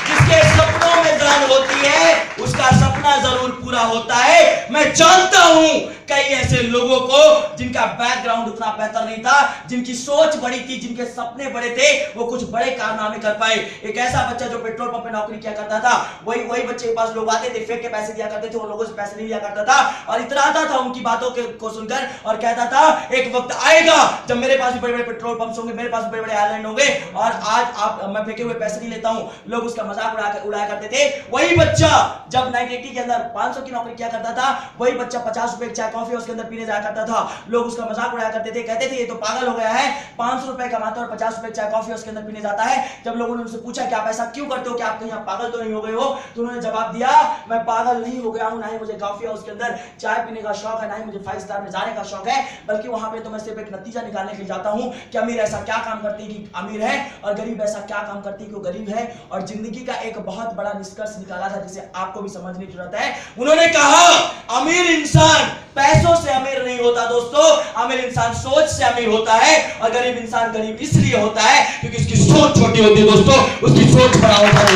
जिसके सपनों में जान होती है, उसका सपना जरूर पूरा होता है। मैं जानता हूं कई ऐसे लोगों को जिनका बैकग्राउंड उतना बेहतर नहीं था, जिनकी सोच बड़ी थी, जिनके सपने बड़े थे, वो कुछ बड़े कारनामे कर पाए। एक ऐसा बच्चा जो पेट्रोल पंप पे नौकरी किया करता था, वही बच्चे के पास लोग आते थे, फेंक के पैसे दिया करते थे, वो लोगों से पैसे नहीं लिया करता था और इतराता था उनकी बातों को सुनकर और कहता था एक वक्त आएगा जब मेरे पास भी बड़े बड़े पेट्रोल पंप्स होंगे, मेरे पास बड़े बड़े एयरलाइन होंगे और आज मैं फेंके हुए पैसे नहीं लेता हूं। लोग उसका मजाक उड़ाया करते थे। वही बच्चा जब 1980 के अंदर 500 की नौकरी किया करता था, वही बच्चा 50 रुपए की चाय कॉफी उसके अंदर पीने जाया करता था। लोग उसका मजाक उड़ाया करते थे, कहते थे ये तो पागल हो गया है, 500 रुपए कमाता और 50 रुपए चाय कॉफी उसके अंदर पीने जाता है। जब लोगों ने उनसे पूछा कि आप ऐसा क्यों करते हो, कि आप कहीं पागल तो नहीं हो गए हो, तो उन्होंने जवाब दिया मैं पागल नहीं हो गया हूं, ना ही मुझे कॉफी हाउस के अंदर चाय पीने का शौक है, ना ही मुझे 5 स्टार में जाने का शौक है, बल्कि वहां पे तो मैं सिर्फ एक नतीजा निकालने के लिए जाता हूं कि अमीर ऐसा क्या काम करते हैं कि अमीर है और गरीब ऐसा क्या काम करते हैं कि वो गरीब है। और जिंदगी का एक बहुत बड़ा निष्कर्ष निकाला था जिसे आपको भी समझने की जरूरत है। उन्होंने कहा अमीर इंसान पैसों से अमीर नहीं होता दोस्तों, अमीर इंसान सोच से अमीर होता है और गरीब इंसान गरीब इसलिए होता है क्योंकि उसकी सोच छोटी होती है दोस्तों, उसकी सोच बड़ा होता है।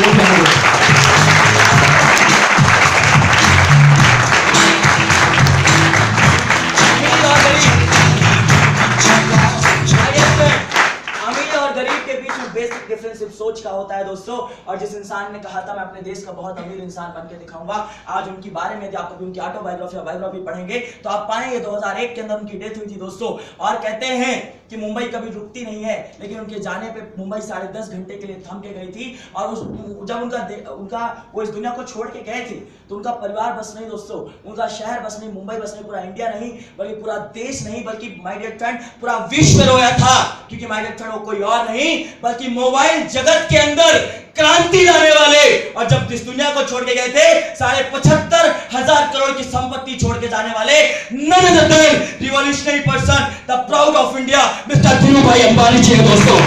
बेसिक डिफरेंस सिर्फ सोच का होता है दोस्तों। और जिस इंसान ने कहा था मैं अपने देश का बहुत अमीर इंसान बनकर दिखाऊंगा, आज उनकी बारे में यदि आप कभी उनकी ऑटोबायोग्राफी या बायोग्राफी पढ़ेंगे तो आप पाएंगे 2001 के अंदर उनकी डेथ हुई थी दोस्तों। और कहते हैं कि मुंबई कभी रुकती नहीं है, लेकिन उनके जाने पे मुंबई 10.5 घंटे के लिए थम के गई थी। और जब उनका वो इस दुनिया को छोड़ के गए थे तो उनका परिवार बस नहीं दोस्तों, उनका शहर बस नहीं, मुंबई बस नहीं, पूरा इंडिया नहीं, बल्कि पूरा देश नहीं, बल्कि माय डियर फ्रेंड पूरा विश्व रोया था। क्योंकि माय डियर फ्रेंड वो कोई और नहीं बल्कि मोबाइल जगत के अंदर क्रांति लाने वाले, और जब इस दुनिया को छोड़ के गए थे 75,500 करोड़ की संपत्ति छोड़ के जाने वाले none other than revolutionary person, the proud of India, mister Dhirubhai Ambani ji हैं दोस्तों।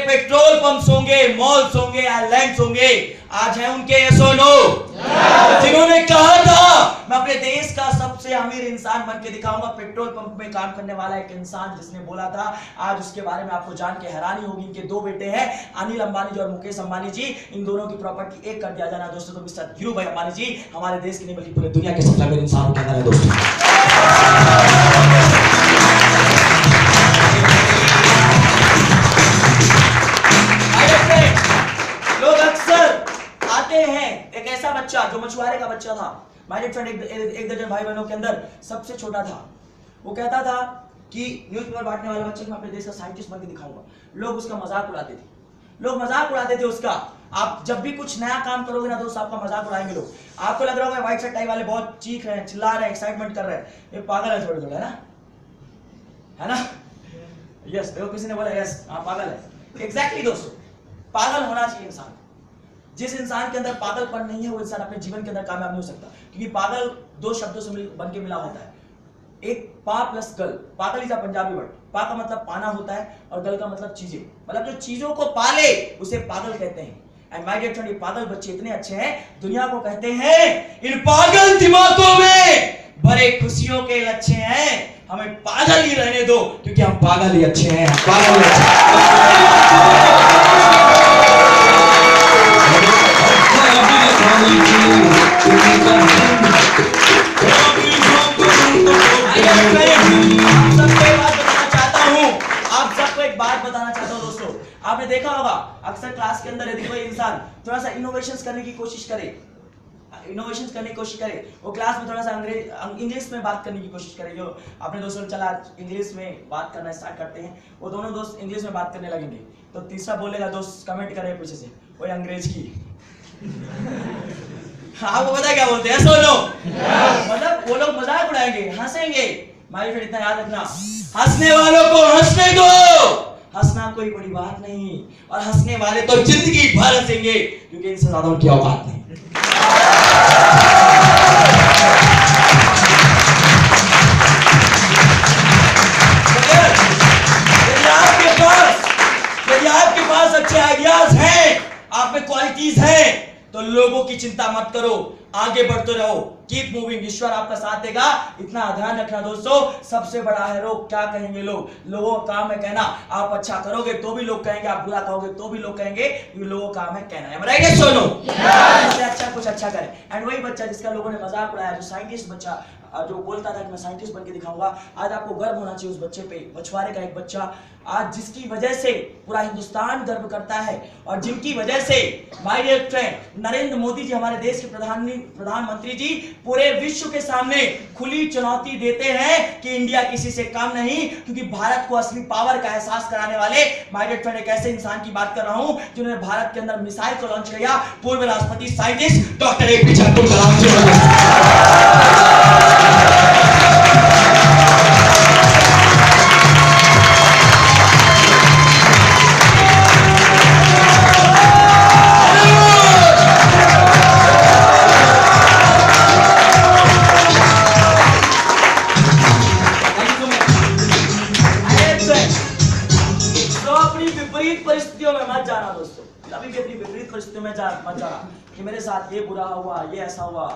पेट्रोल पंप्स होंगे, मॉल्स होंगे, आइलैंड्स होंगे, आज है उनके यस और नो। जिन्होंने कहा था मैं अपने देश का सबसे अमीर इंसान बन के दिखाऊंगा, पेट्रोल पंप में काम करने वाला एक इंसान जिसने बोला था, आज उसके बारे में आपको जान के हैरानी होगी। इनके दो बेटे हैं, अनिल अंबानी जी और मुकेश अंबानी जी। इन दोनों की प्रॉपर्टी एक कर दिया जाना दोस्तों, तो मिस्टर धीरूभाई अंबानी जी हमारे देश के नहीं बल्कि पूरे दुनिया के सबसे अमीर इंसान के अंदर है दोस्तों। लोग अक्सर आते हैं, एक ऐसा बच्चा जो मछुआरे का बच्चा था, माय फ्रेंड, एक दर्जन भाई बहनों के अंदर सबसे छोटा था, वो कहता था कि न्यूज़पेपर बांटने वाला बच्चा मैं अपने देश का साइंटिस्ट बन के दिखाऊंगा। लोग उसका मजाक उड़ाते थे, लोग मजाक उड़ाते थे उसका। आप जब भी कुछ नया काम करोगे ना दोस्त, आपका मजाक उड़ाएंगे लोग। आपको लग रहा होगा व्हाइट शर्ट टाई वाले बहुत चीख रहे हैं, चिल्ला रहे हैं, एक्साइटमेंट कर रहे हैं, ये पागल है थोड़े थोड़े, है ना? यस, देखो किसी ने बोला यस, हाँ पागल है। एग्जैक्टली दोस्तों, पागल होना चाहिए इंसान। जिस इंसान के अंदर पागलपन नहीं है वो इंसान अपने जीवन के अंदर कामयाब नहीं हो सकता, क्योंकि पागल दो शब्दों से बन के मिला होता है, एक पा प्लस गल। पागल इज अ पंजाबी वर्ड, पा का मतलब पाना होता है और गल का मतलब चीजें, मतलब जो चीजों को पाले उसे पागल कहते हैं। एंड माय डियर फ्रेंड, ये पागल बच्चे इतने अच्छे हैं, दुनिया को कहते हैं इन पागल दिमागों में बड़े खुशियों के लच्छे हैं, हमें पागल ही रहने दो क्योंकि हम पागल ही अच्छे हैं, पागल ही बताना चाहता हूं दोस्तों, आपने देखा होगा अक्सर क्लास के अंदर यदि कोई इंसान थोड़ा सा इनोवेशंस करने की कोशिश करे, वो क्लास में थोड़ा सा इंग्लिश में बात करने की कोशिश करे, जो अपने दोस्तों ने चला इंग्लिश में बात करना स्टार्ट करते हैं, वो दोनों दोस्त इंग्लिश में बात करने लगेंगे, तो तीसरा बोलेगा, दोस्त कमेंट करे पीछे से, वो अंग्रेज की। आपको पता है क्या बोलते हैं? सुनो, मतलब वो लोग मजाक उड़ाएंगे, हंसेंगे। माय फ्रेंड, इतना याद रखना, हंसने वालों को हंसने दो, हंसना कोई बड़ी बात नहीं, और हंसने वाले तो जिंदगी भर हंसेंगे क्योंकि इनसे ज्यादा उनकी औकात नहीं। यदि आपके पास अच्छे आइडियाज हैं, आप में क्वालिटीज हैं, तो लोगों की चिंता मत करो, आगे बढ़ते रहो, कीप मूविंग, ईश्वर आपका साथ देगा। इतना ध्यान रखना दोस्तों, सबसे बड़ा है रोग, क्या कहेंगे लोग? लोगों का काम है कहना, आप अच्छा करोगे तो भी लोग कहेंगे, आप बुरा कहोगे तो भी लोग कहेंगे, ये लोगों का काम है कहना। राइट? सुनो, इससे अच्छा कुछ अच्छा करें। एंड वही बच्चा जिसका लोगों ने मजाक उड़ाया, जो साइंटिस्ट बच्चा जो बोलता था कि मैं साइंटिस्ट बन के दिखाऊंगा, आज आपको गर्व होना चाहिए उस बच्चे पे, मछुआरे का एक बच्चा, आज जिसकी वजह से पूरा हिंदुस्तान गर्व करता है, और जिनकी वजह से my dear friend Narendra Modi ji, हमारे देश के प्रधानमंत्री जी, पूरे विश्व के सामने खुली चुनौती देते हैं कि इंडिया किसी से कम नहीं, क्योंकि भारत को असली पावर का एहसास कराने वाले माय डियर फ्रेंड एक ऐसे इंसान की बात कर रहा हूं जिन्होंने भारत के अंदर मिसाइल को लॉन्च किया, पूर्व राष्ट्रपति scientist doctor APJ Abdul Kalam जी। मत जाना कि मेरे साथ ये बुरा हुआ, ये ऐसा हुआ।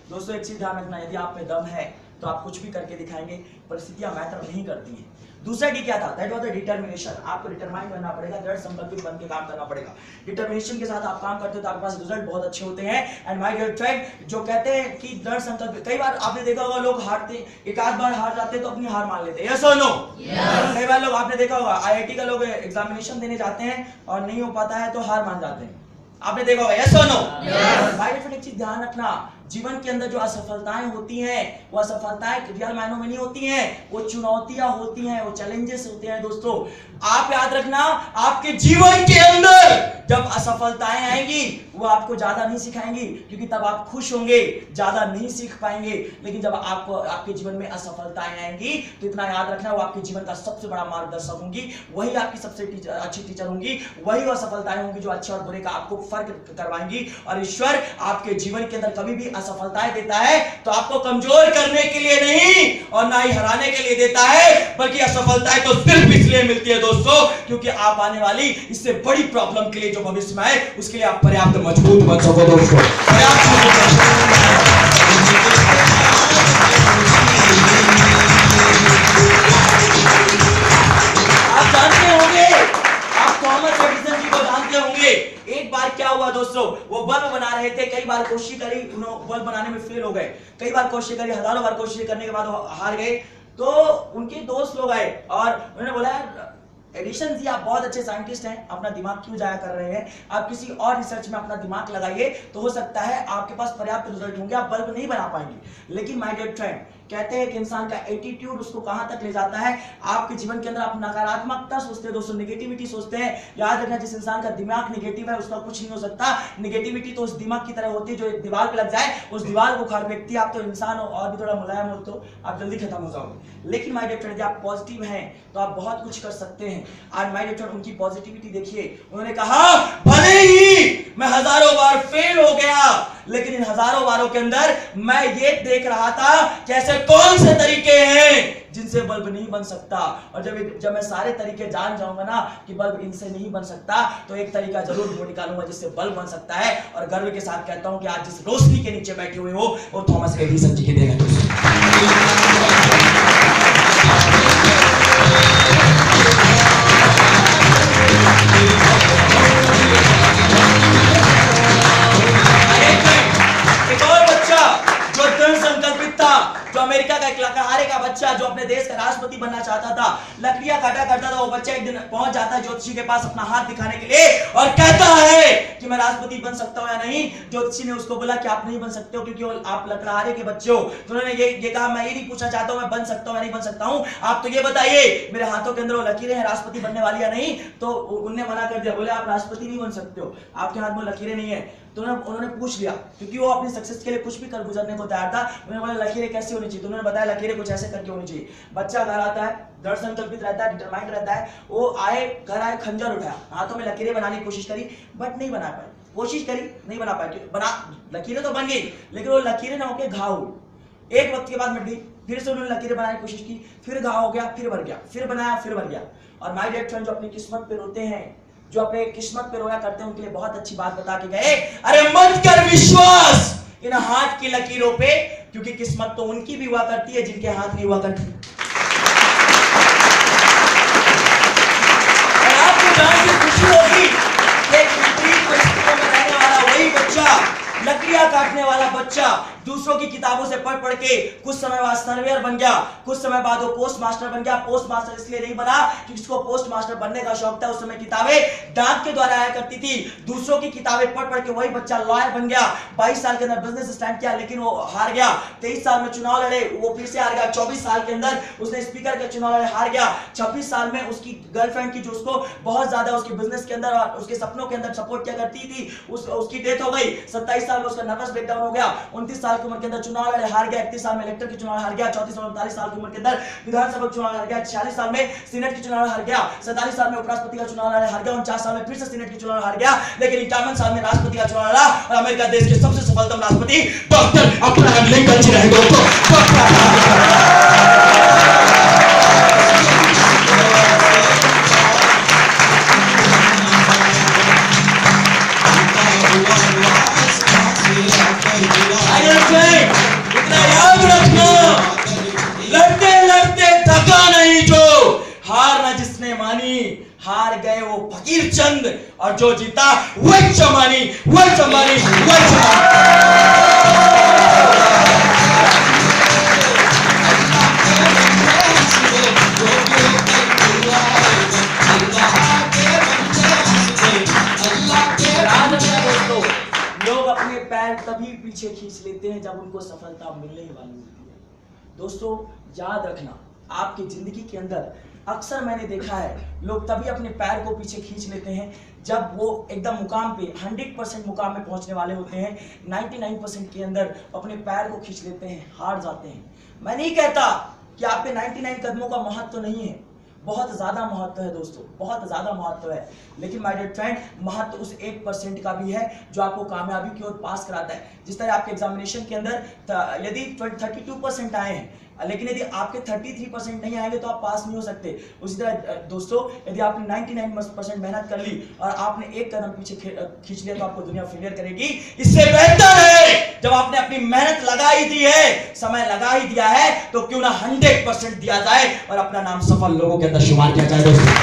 दोस्तों एक चीज ध्यान रखना, यदि आप में दम है तो आप कुछ भी करके दिखाएंगे, परिस्थितियां मैटर नहीं करती हैं। दूसरा डी क्या था? That was the determination. आपको डिटरमाइन बनना पड़ेगा, दृढ़ संकल्पित बन के काम करना पड़ेगा। डिटरमिनेशन के साथ आप काम करते हो तो आपके पास रिजल्ट बहुत अच्छे होते हैं। एंड माय डियर फ्रेंड, जो कहते हैं कि दृढ़ संकल्प, कई बार आपने देखा होगा लोग हारते, एक आध बार हार जाते तो अपनी हार मान लेते हैं, यस और नो? कई बार लोग आपने देखा होगा IIT का लोग एग्जामिनेशन देने जाते हैं और नहीं हो पाता है तो हार मान जाते हैं, आपने देखा होगा, यस और नो? भाई फ्रेंड एक चीज ध्यान रखना, जीवन के अंदर जो असफलताएं होती हैं, वो असफलताएं रियल मायनों में नहीं होती हैं, वो चुनौतियां होती हैं, वो चैलेंजेस होते हैं। दोस्तों आप याद रखना, आपके जीवन के अंदर जब असफलताएं आएंगी वो आपको ज्यादा नहीं सिखाएंगी, क्योंकि तब आप खुश होंगे, ज्यादा नहीं सीख पाएंगे। लेकिन जब आपको आपके जीवन में असफलताएं आएंगी तो इतना याद रखना, वो आपके जीवन का सबसे बड़ा मार्गदर्शक होंगी, वही आपकी सबसे अच्छी टीचर होंगी, वही वो असफलताएं होंगी जो अच्छे और बुरे का आपको फर्क करवाएंगी। और ईश्वर आपके जीवन के अंदर कभी भी असफलताएं देता है तो आपको कमजोर करने के लिए नहीं और ना ही हराने के लिए देता है, बल्कि असफलताएं तो सिर्फ इसलिए मिलती है दोस्तों क्योंकि आप आने वाली इससे बड़ी प्रॉब्लम के लिए जो भविष्य में है उसके लिए आप पर्याप्त मजबूत बन सको। दोस्तों आप जानते होंगे, आप थॉमस एडिसन जी को जानते होंगे। एक बार क्या हुआ दोस्तों, वो बल्ब बना रहे थे, कई बार कोशिश करी, उन्होंने बल्ब बनाने में फेल हो गए, कई बार कोशिश करी, हजारों बार कोशिश करने के बाद वो हार गए। तो उनके दोस्त लोग आए और उन्होंने बोला एडिसन जी आप बहुत अच्छे साइंटिस्ट हैं, अपना दिमाग क्यों जाया कर रहे हैं, आप किसी और रिसर्च में अपना दिमाग लगाइए तो हो सकता है आपके पास पर्याप्त रिजल्ट होंगे, आप बल्ब नहीं बना पाएंगे। लेकिन माय डियर फ्रेंड, कहते हैं कि इंसान का एटीट्यूड उसको कहां तक ले जाता है। आपके जीवन के अंदर आप नकारात्मकता सोचते हैं दोस्तों, नेगेटिविटी सोचते हैं, याद रखना जिस इंसान का दिमाग नेगेटिव है उसका कुछ नहीं हो सकता। नेगेटिविटी तो उस दिमाग की तरह होती है जो एक दीवार पे लग जाए, उस दीवार को उखाड़ फेंकती है। आप तो इंसान हो और भी थोड़ा मुलायम हो तो आप जल्दी खत्म हो जाओगे। लेकिन माय डियर फ्रेंड, आप पॉजिटिव हैं तो आप बहुत कुछ कर सकते हैं। आज माय डियर फ्रेंड उनकी पॉजिटिविटी देखिए, उन्होंने कहा भले ही मैं हजारों बार फेल हो गया लेकिन इन हजारों बारों के अंदर मैं ये देख रहा था कि ऐसे कौन से तरीके हैं जिनसे बल्ब नहीं बन सकता। और जब मैं सारे तरीके जान जाऊंगा ना कि बल्ब इनसे नहीं बन सकता, तो एक तरीका जरूर ढूंढ निकालूंगा जिससे बल्ब बन सकता है। और गर्व के साथ कहता हूं कि आज जिस रोशनी के नीचे बैठे हुए हो वो थॉमस एडिसन जी की देन है। जो अमेरिका का एक लकड़हारे का बच्चा जो अपने देश का राष्ट्रपति बनना चाहता था, लकड़ियां काटा करता था, वो बच्चा एक दिन पहुंच जाता है ज्योतिषी के पास अपना हाथ दिखाने के लिए और कहता है कि मैं राष्ट्रपति बन सकता हूं या नहीं। ज्योतिषी ने उसको बोला कि आप नहीं बन सकते हो क्योंकि आप लकड़हारे के बच्चे हो। तो उन्होंने ये कहा मैं ये नहीं पूछना चाहता हूं मैं बन सकता हूं या नहीं बन सकता हूं, आप तो ये बताइए मेरे हाथों के अंदर वो लकीरें हैं राष्ट्रपति बनने वाली या नहीं। तो उन्होंने मना कर दिया, बोले आप राष्ट्रपति नहीं बन सकते हो, आपके हाथ में लकीरें नहीं है। तो उन्होंने पूछ लिया क्योंकि वो अपनी सक्सेस के लिए कुछ भी कर गुजरने को तैयार था। उन्होंने बोला लकीरें कैसी होनी चाहिए, तो उन्होंने बताया लकीरें कुछ ऐसे करके होनी चाहिए। बच्चा घर आता है, दृढ़ संकल्पित रहता है, डिटरमाइंड रहता है, वो घर आए खंजर उठाया, हाथों में लकीरें बनाने की कोशिश करी बट नहीं बना पाए, कोशिश करी नहीं बना पाए, बना लकीरें तो बन गई लेकिन वो लकीरें ना होकर घाव हुई। एक वक्त के बाद मिट गई, फिर से उन्होंने लकीरें बनाने की कोशिश की, फिर घाव हो गया, फिर भर गया, फिर बनाया, फिर भर गया। और माय डियर फ्रेंड, जो अपनी किस्मत पे रोते हैं, जो अपने किस्मत पे रोया करते हैं, उनके लिए बहुत अच्छी बात बता के गए, अरे मत कर विश्वास इन हाथ की लकीरों पे, क्योंकि किस्मत तो उनकी भी हुआ करती है जिनके हाथ नहीं हुआ करती। और आपको जान के खुशी होगी कि विपरीत परिस्थितियों में रहने वाला वही बच्चा, लकड़ियां काटने वाला बच्चा, दूसरों की किताबों से पढ़ पढ़ के कुछ समय बाद सर्वेयर बन गया, कुछ समय बाद वो पोस्ट मास्टर बन गया। पोस्ट मास्टर इसलिए नहीं बना क्योंकि उसको पोस्ट मास्टर बनने का शौक था, उस समय किताबें डाक के द्वारा आया करती थी, दूसरों की किताबें पढ़ पढ़ के वही बच्चा लॉयर बन गया। 22 साल के अंदर बिजनेस स्टार्ट किया लेकिन वो हार गया। 23 साल में चुनाव लड़े, वो फिर से हार गया। 24 साल के अंदर उसने स्पीकर के चुनाव लड़े, हार गया। 26 साल में उसकी गर्लफ्रेंड की जो उसको बहुत ज्यादा उसके बिजनेस के अंदर और उसके सपनों के अंदर सपोर्ट किया करती थी, उसकी डेथ हो गई। 27 साल में उसका नर्वस ब्रेकडाउन हो गया। 29 साल की उम्र के अंदर चुनाव लड़े, हार गया। 31 साल में इलेक्टर के चुनाव हार गया। 34 साल 39 साल की उम्र के अंदर विधानसभा चुनाव हार गया। 46 साल में सीनेट के चुनाव हार गया। 47 साल में उपराष्ट्रपति का चुनाव लड़ा, हार गया। 49 साल में फिर से सीनेट के चुनाव हार गया। लेकिन 51 साल में राष्ट्रपति का चुनाव लड़ा और अमेरिका देश के सबसे सफलतम राष्ट्रपति डॉक्टर अब्राहम लिंकन जी रहे। दोस्तों इतना याद रखना, लड़ते लड़ते थका नहीं जो, हार ना जिसने मानी, हार गए वो फकीर चंद, और जो जीता वही चमानी, वही चमानी, वही चमानी। लोग अपने पैर तभी पीछे खींच लेते हैं जब उनको सफलता मिलने ही वाली होती है। दोस्तों याद रखना, आपकी जिंदगी के अंदर अक्सर मैंने देखा है लोग तभी अपने पैर को पीछे खींच लेते हैं जब वो एकदम मुकाम पे 100% मुकाम में पहुंचने वाले होते हैं। 99% के अंदर अपने पैर को खींच लेते हैं, हार जाते हैं। मैं नहीं कहता कि आपके 99 कदमों का महत्व तो नहीं है, बहुत ज्यादा महत्व है दोस्तों, बहुत ज्यादा महत्व है। लेकिन माय डियर फ्रेंड, महत्व उस 1% का भी है जो आपको कामयाबी की ओर पास कराता है। जिस तरह आपके एग्जामिनेशन के अंदर यदि 32% आए हैं, लेकिन यदि आपके 33% नहीं आएंगे तो आप पास नहीं हो सकते। उसी तरह दोस्तों, यदि आपने 99% मेहनत कर ली और आपने एक कदम पीछे खींच लिया तो आपको दुनिया फेलियर करेगी। इससे बेहतर है जब आपने अपनी मेहनत लगा ही दी है, समय लगा ही दिया है, तो क्यों ना 100% दिया जाए और अपना नाम सफल लोगों के अंदर शुमार किया जाए। दोस्तों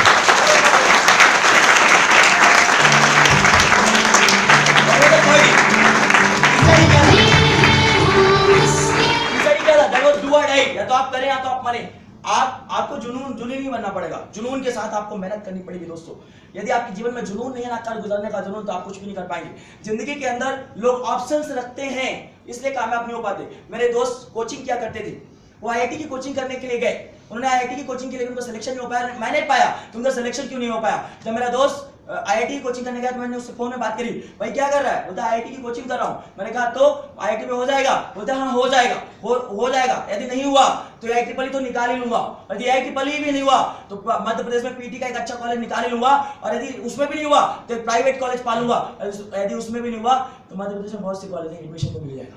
या तो आप करें या तो आप मरें। आपको जुनून नहीं बनना पड़ेगा, जुनून के साथ आपको मेहनत करनी पड़ेगी। दोस्तों यदि आपके जीवन में जुनून नहीं है ना कर गुजरने का जुनून, तो आप कुछ भी नहीं कर पाएंगे। जिंदगी के अंदर लोग ऑप्शंस रखते हैं इसलिए कामयाब नहीं हो पाते। मेरे दोस्त कोचिंग क्या करते थे, वो आईआईटी की कोचिंग करने के लिए गए, उन्होंने आईआईटी की कोचिंग के लिए उनका सिलेक्शन नहीं हो पाया। मैं नहीं पाया तो उनका सिलेक्शन क्यों नहीं हो पाया? जब मेरा दोस्त आईआईटी की कोचिंग करने गया तो मैंने उससे फोन में बात करी, भाई क्या कर रहा है? बोलता आईआईटी की कोचिंग कर रहा हूं। मैंने कहा तो आईआईटी में हो जाएगा? बोलता हाँ हो जाएगा, हो जाएगा। यदि नहीं हुआ तो आई ट्रिपल तो निकाल ही लूंगा, यदि आई ट्रिपल भी नहीं हुआ तो मध्य प्रदेश में पीटी का एक अच्छा कॉलेज निकाल ही लूंगा, और यदि उसमें भी नहीं हुआ तो प्राइवेट कॉलेज पालूंगा, यदि उसमें भी नहीं हुआ तो मध्य प्रदेश में बहुत से कॉलेज है, एडमिशन तो मिल जाएगा।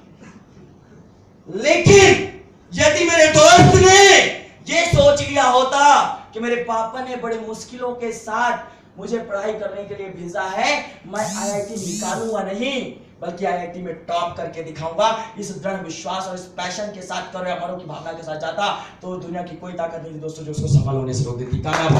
लेकिन यदि मेरे दोस्त ने ये सोच लिया होता कि मेरे पापा ने बड़े मुश्किलों के साथ मुझे पढ़ाई करने के लिए भेजा है, मैं आईआईटी निकालूंगा नहीं बल्कि आईआईटी में टॉप करके दिखाऊंगा, इस दृढ़ विश्वास और इस पैशन के साथ करो या मरो की भावना के साथ जाता, तो दुनिया की कोई ताकत नहीं थी दोस्तों जो उसको सफल होने से रोक देती। कामयाब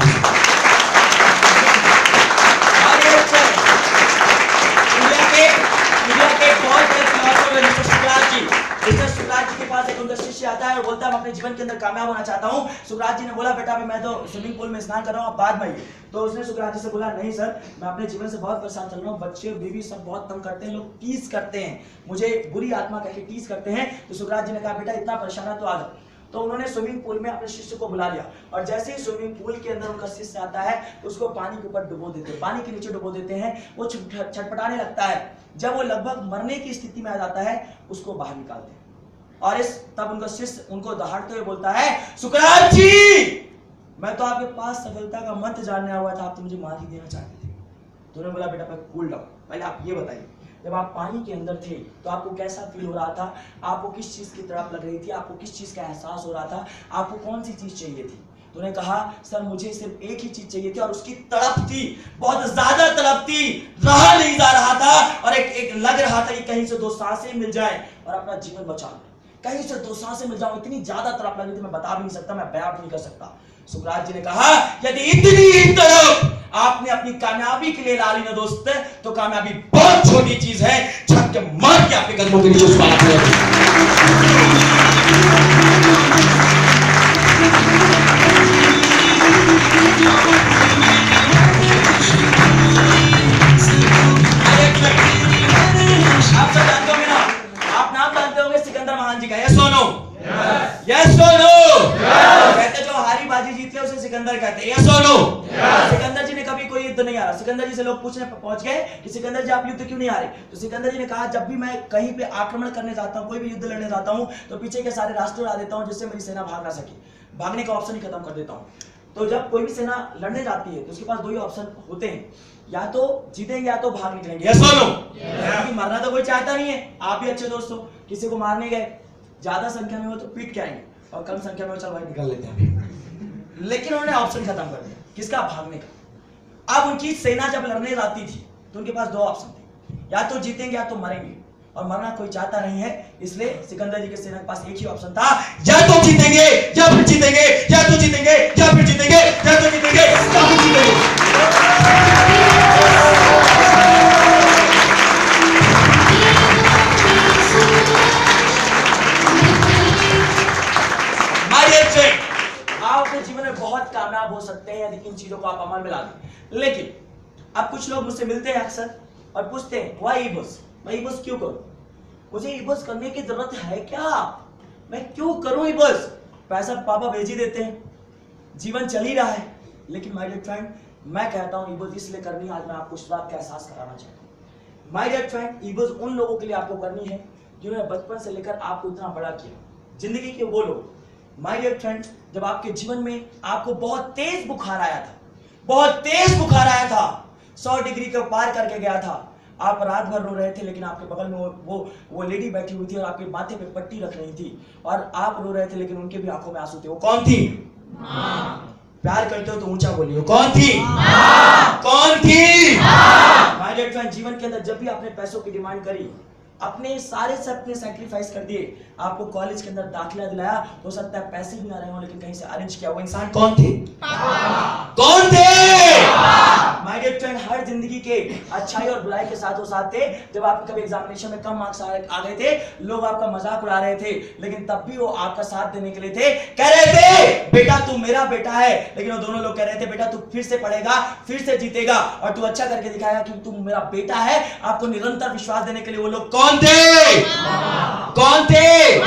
इंडिया के बहुत बड़े फिलोसोफर मिस्टर सुकरात जी, मिस्टर सुकरात जी के पास एक उनका शिष्य आता है और बोलता है मैं अपने जीवन के अंदर कामयाब होना चाहता हूँ। सुकरात जी ने बोला बेटा अभी मैं तो स्विमिंग पूल में स्नान कर रहा हूँ, आप बाद में आइए। तो उसने सुकरात जी से बोला नहीं सर, मैं अपने जीवन से बहुत परेशान चल रहा हूँ, बच्चे बीवी सब बहुत तंग करते हैं, लोग टीज करते हैं, मुझे बुरी आत्मा कह के टीज करते हैं। तो सुकरात जी ने कहा बेटा इतना परेशान है तो आ जाओ। तो उन्होंने स्विमिंग पूल में अपने शिष्य को बुला लिया और जैसे ही स्विमिंग पूल के अंदर उनका शिष्य आता है उसको पानी के ऊपर डुबो देते हैं, पानी के नीचे डुबो देते हैं। वो छटपटाने लगता है, जब वो लगभग मरने की स्थिति में आ जाता है उसको बाहर निकालते हैं और तब उनका शिष्य उनको दहाड़ते हुए बोलता है सुकरात जी मैं तो आपके पास सफलता का मंत्र जानने आया हुआ था, आप तो मुझे मार ही देना चाहते थे। तो उन्होंने बोला बेटा कूल डाउन, पहले आप ये बताइए जब आप पानी के अंदर थे तो आपको कैसा फील हो रहा था, आपको किस चीज की तड़प लग रही थी, आपको किस चीज का एहसास हो रहा था, आपको कौन सी चीज चाहिए थी? तो उन्होंने कहा सर मुझे सिर्फ एक ही चीज चाहिए थी और उसकी तड़प थी, बहुत ज्यादा तड़प थी, रहा नहीं जा रहा था और एक लग रहा था कि कहीं से दो सांसें मिल जाए और अपना जीवन बचा ले, कहीं से दो सांसें मिल जाओ। इतनी ज्यादा तड़प लगी थी मैं बता भी नहीं सकता, मैं बयान भी नहीं कर सकता। सुकरात जी ने कहा यदि इतनी ही तड़प आपने अपनी कामयाबी के लिए ला ली ना दोस्त, तो कामयाबी बहुत छोटी चीज है, छत के मार के आपके कदमों के नीचे उस बात को आप सब जानते होंगे ना, आप नाम जानते होंगे सिकंदर महान जी का, यस और नो? यस और नो? कहते जो हारी बाजी जीतते उसे सिकंदर कहते हैं, यस और नो? सिकंदर जी ने कभी कोई युद्ध नहीं हारा। सिकंदर जी से लोग पूछने पहुंच गए कि सिकंदर जी आप युद्ध क्यों नहीं हारे? तो सिकंदर जी ने कहा जब भी मैं कहीं पे आक्रमण करने जाता हूं, कोई भी युद्ध लड़ने जाता हूं, तो पीछे के सारे रास्ते उड़ा देता हूं जिससे मेरी सेना भाग ना सके, भागने का ऑप्शन ही खत्म कर देता हूं। तो जब कोई भी सेना लड़ने जाती है तो उसके पास दो ही ऑप्शन होते हैं, या तो जीतेंगे या तो भाग निकलेंगे, यस और नो? क्योंकि मरना तो कोई चाहता नहीं है। आप भी अच्छे दोस्तों किसी को मारने गए, ज्यादा संख्या में हो तो पीट के आएंगे और कम संख्या में हो चल भाई निकल लेते हैं, लेकिन उन्होंने ऑप्शन खत्म कर दिया, किसका? भागने का। अब उनकी सेना जब लड़ने जाती थी तो उनके पास दो ऑप्शन थे, या तो जीतेंगे या तो मरेंगे, और मरना कोई चाहता नहीं है। इसलिए सिकंदर जी के सेना के पास एक ही ऑप्शन था, या तो जीतेंगे या फिर जीतेंगे, या तो जीतेंगे या फिर जीतेंगे, या तो जीतेंगे या फिर जीतेंगे। आप अपने जीवन में बहुत कामयाब हो सकते हैं यदि इन चीजों को आप अमल में ला दें। लेकिन अब कुछ लोग मुझसे मिलते हैं अक्सर और पूछते हैं वाई बॉस, भाई बॉस क्यों करो? मुझे इबस करने की जरूरत है क्या? मैं क्यों करूं इबस? पैसा पापा भेज ही देते हैं, जीवन चल ही रहा है। लेकिन माय डियर फ्रेंड, मैं कहता हूं इबस इसलिए करनी, आज मैं आपको इस बात का एहसास कराना चाहता हूं। माय डियर फ्रेंड, इबस उन लोगों के लिए आपको करनी है जिन्होंने बचपन से लेकर आपको इतना बड़ा किया, जिंदगी के वो लोग। माय डियर फ्रेंड, जब आपके जीवन में आपको बहुत तेज बुखार आया था, बहुत तेज बुखार आया था, 100 डिग्री को पार करके गया था, आप रात भर रो रहे थे, लेकिन आपके बगल में वो लेडी बैठी हुई थी और आपके माथे पे पट्टी रख रही थी, और आप रो रहे थे, लेकिन उनके भी आंखों में आंसू थे। वो कौन थी? प्यार करते हो तो ऊंचा बोलिए, कौन थी? कौन थी? माय डियर फ्रेंड, जीवन के अंदर जब भी आपने पैसों की डिमांड करी, अपने सारे से अपने सैक्रिफाइस कर दिए, आपको कॉलेज के अंदर दाखिला दिलाया, हो सकता है पैसे भी ना रहे हो, लेकिन कहीं से अरेंज किया, वो इंसान कौन थे? कौन थे? माय डियर फ्रेंड, हर जिंदगी के अच्छाई और बुराई के साथ वो साथ थे। जब आपके कभी एग्जामिनेशन में कम मार्क्स आ गए थे, लोग आपका मजाक उड़ा रहे थे, लेकिन तब भी वो आपका साथ देने के लिए थे, कह रहे थे बेटा तू मेरा बेटा है। लेकिन वो दोनों लोग कह रहे थे बेटा तू फिर से पढ़ेगा, फिर से जीतेगा, और तू अच्छा करके दिखाएगा कि तू मेरा बेटा है। आपको निरंतर विश्वास देने के लिए वो लोग कौन थे? कौन थे?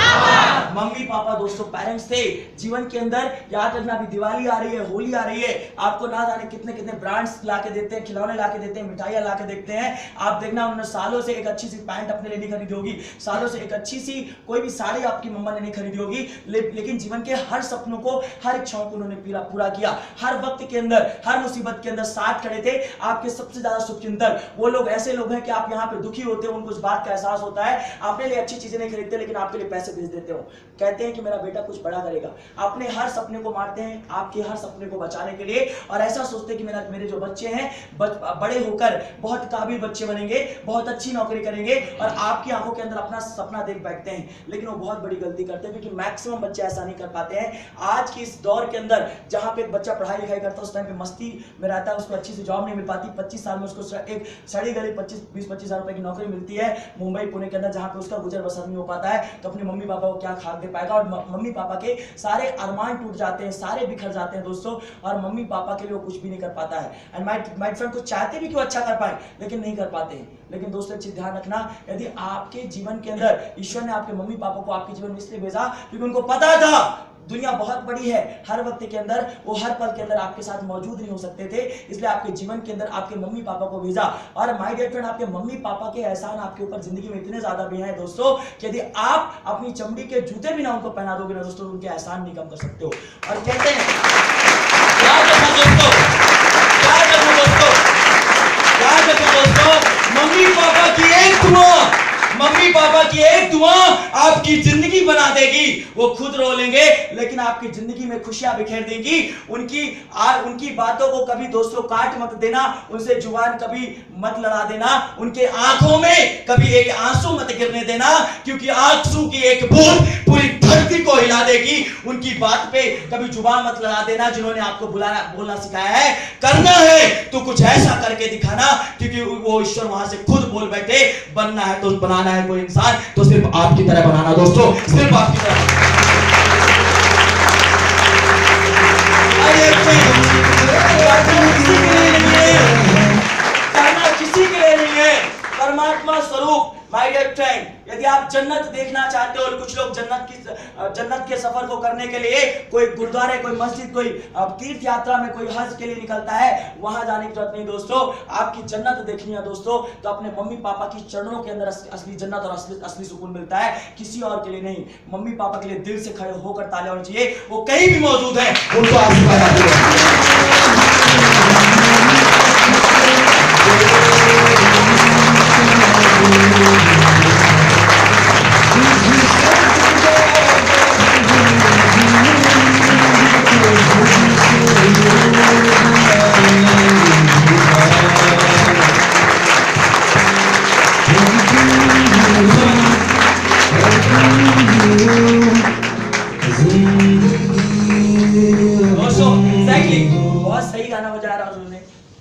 मम्मी पापा दोस्तों, पेरेंट्स थे। जीवन के अंदर याद रखना, अभी दिवाली आ रही है, होली आ रही है, आपको ना जाने कितने कितने ब्रांड्स लाके देते हैं, खिलौने लाके देते हैं, मिठाइयां लाके देते हैं। आप देखना उन्होंने सालों से एक अच्छी सी पैंट अपने लिए नहीं खरीदी होगी, सालों से एक अच्छी सी कोई भी साड़ी आपकी मम्मा ने नहीं खरीदी होगी, लेकिन जीवन के हर सपनों को, हर इच्छाओं को उन्होंने पूरा किया। हर वक्त के अंदर, हर मुसीबत के अंदर साथ खड़े थे। आपके सबसे ज्यादा शुभचिंतक वो लोग ऐसे लोग हैं कि आप यहाँ पे दुखी होते हो, उनको इस बात का एहसास होता है, अपने लिए अच्छी चीजें नहीं खरीदते, लेकिन आपके लिए पैसे भेज देते हो, कहते हैं कि मेरा बेटा कुछ बड़ा करेगा। अपने हर सपने को मारते हैं आपके हर सपने को बचाने के लिए, और ऐसा सोचते हैं कि मेरे जो बच्चे हैं बड़े होकर बहुत काबिल बच्चे बनेंगे, बहुत अच्छी नौकरी करेंगे, और आपकी आंखों के अंदर अपना सपना देख बैठते हैं। लेकिन वो बहुत बड़ी गलती करते हैं, क्योंकि मैक्सिमम बच्चे ऐसा नहीं कर पाते हैं। आज की इस दौर के अंदर जहां पे एक बच्चा पढ़ाई लिखाई करता है, उस टाइम पे मस्ती में रहता है, उसको अच्छी सी जॉब नहीं मिल पाती, 25 साल में उसको एक सड़ी गली 20-25 हजार रुपए की नौकरी मिलती है मुंबई पुणे के अंदर, जहां पे उसका गुजर बसर नहीं हो पाता है, तो अपने मम्मी पापा को क्या खाद दे पाएगा? और मम्मी पापा के सारे अरमान टूट जाते हैं, सारे बिखर जाते हैं दोस्तों, और मम्मी पापा के लिए वो कुछ भी नहीं कर पाता है। एंड माय फ्रेंड, कुछ चाहते भी कि वो अच्छा कर पाए, लेकिन नहीं कर पाते हैं। लेकिन दोस्तों एक चीज ध्यान रखना, यदि आपके जीवन के अंदर ईश्वर ने आपके मम्मी पापा को आपके जीवन में इसलिए भेजा क्योंकि उनको पता था दुनिया बहुत बड़ी है, हर वक्त के अंदर वो हर पल के अंदर आपके साथ मौजूद नहीं हो सकते थे, इसलिए आपके जीवन के अंदर आपके मम्मी पापा को भेजा। और माय डियर फ्रेंड, आपके मम्मी पापा के एहसान आपके ऊपर जिंदगी में इतने ज्यादा भी हैं दोस्तों, कि यदि आप अपनी चमड़ी के जूते भी ना उनको पहना दोगे ना दोस्तों, उनके एहसान नहीं कम कर सकते हो। और कहते हैं याद रखो दोस्तों, याद रखो दोस्तों, याद रखो दोस्तों, मम्मी पापा की एक दुआ, मम्मी पापा की एक दुआ आपकी जिंदगी बना देगी। वो खुद रो लेंगे, लेकिन आपकी जिंदगी में खुशियां बिखेर देंगी। उनकी बातों को कभी दोस्तों काट मत देना, उनसे जुबान कभी मत लड़ा देना, उनके आंखों में कभी एक आंसू मत गिरने देना, क्योंकि आंसू की एक बूंद पूरी धरती को हिला देगी। उनकी बात पे कभी जुबान मत लड़ा देना, जिन्होंने आपको बोलना सिखाया है। करना है तो कुछ ऐसा करके दिखाना, क्योंकि वो ईश्वर वहां से खुद बोल बैठे, बनना है तो बनाना है कोई इंसान तो सिर्फ आपकी तरह बनाना दोस्तों, सिर्फ आपकी तरह। करना किसी के लिए नहीं है, परमात्मा स्वरूप। माय डियर फ्रेंड, यदि आप जन्नत देखना चाहते हो, और कुछ लोग जन्नत के सफर को करने के लिए कोई गुरुद्वारे, कोई मस्जिद, कोई तीर्थ यात्रा में, कोई हज के लिए निकलता है, वहां जाने की जरूरत नहीं दोस्तों। आपकी जन्नत देखनी है दोस्तों, तो अपने मम्मी पापा की चरणों के अंदर असली जन्नत और असली सुकून मिलता है, किसी और के लिए नहीं। मम्मी पापा के लिए दिल से खड़े होकर ताले होने चाहिए, वो कहीं भी मौजूद है, उनको आशीर्वाद।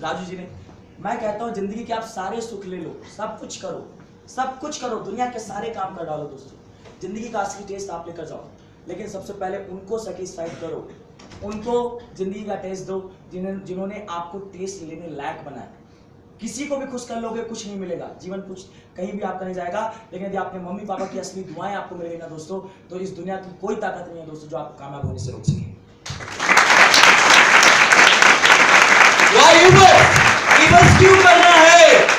राजू जी ने, मैं कहता हूं जिंदगी के आप सारे सुख ले लो, सब कुछ करो, सब कुछ करो, दुनिया के सारे काम कर डालो दोस्तों, जिंदगी का असली टेस्ट आप लेकर जाओ, लेकिन सबसे पहले उनको सेटिस्फाइड करो, उनको जिंदगी का टेस्ट दो जिन्होंने आपको टेस्ट लेने लायक बनाया। किसी को भी खुश कर लोगे कुछ नहीं मिलेगा, जीवन कुछ कहीं भी आपका नहीं जाएगा। लेकिन यदि आपने मम्मी पापा की असली दुआएं आपको मिलेगी ना दोस्तों, तो इस दुनिया की कोई ताकत नहीं है दोस्तों जो आपको कामयाब होने से रोक सके। क्यों करना है?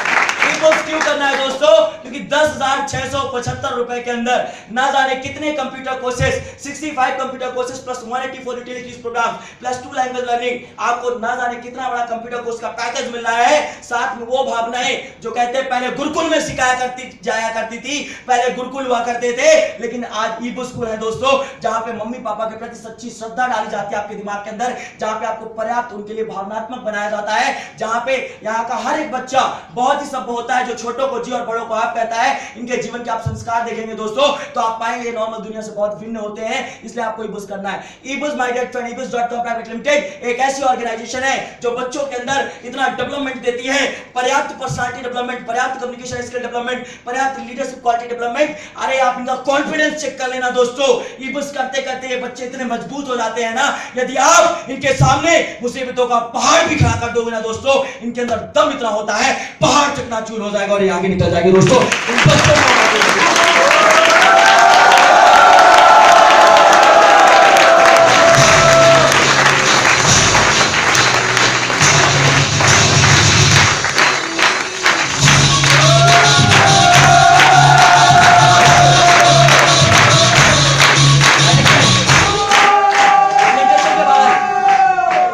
क्यों करना है दोस्तों? क्योंकि 10,675 रुपए के अंदर ना जाने कितने computer courses, 65 computer courses plus 184 utilities program plus 2 language learning, आपको ना जाने कितना बड़ा कंप्यूटर कोर्स का पैकेज मिल रहा है। साथ में वो भावनाएं जो कहते हैं पहले गुरुकुल में जाया करती थी, पहले गुरुकुल हुआ करते थे, लेकिन आज ई बुक स्कूल है दोस्तों, जहां पे मम्मी पापा के प्रति सच्ची श्रद्धा डाली जाती है आपके दिमाग के अंदर, जहां पे आपको पर्याप्त उनके लिए भावनात्मक बनाया जाता है, जहां पे यहाँ का हर एक बच्चा बहुत ही सभ्य होता है, जो छोटों को जी और बड़ों को आप कहता है। इनके जीवन के आप संस्कार देखेंगे दोस्तों तो आप पाएंगे नॉर्मल दुनिया से बहुत भिन्न होते हैं, इसलिए आपको ईबुस करना है। ईबुस माय डियर फ्रेंड, ईबुस.com प्राइवेट लिमिटेड एक ऐसी ऑर्गेनाइजेशन है जो बच्चों के अंदर इतना डेवलपमेंट देती है, पर्याप्त पर्सनालिटी डेवलपमेंट, पर्याप्त कम्युनिकेशन स्किल डेवलपमेंट, पर्याप्त लीडरशिप क्वालिटी डेवलपमेंट। अरे आप इनका कॉन्फिडेंस चेक कर लेना दोस्तों, ईबुस करते करते ये बच्चे इतने मजबूत हो जाते हैं ना, यदि आप इनके सामने मुसीबतों का पहाड़ भी खड़ा कर दोगे ना दोस्तों, इनके अंदर दम इतना होता है पहाड़ चकनाचूर हो जाएगा और ये आगे निकल जाएंगे दोस्तों।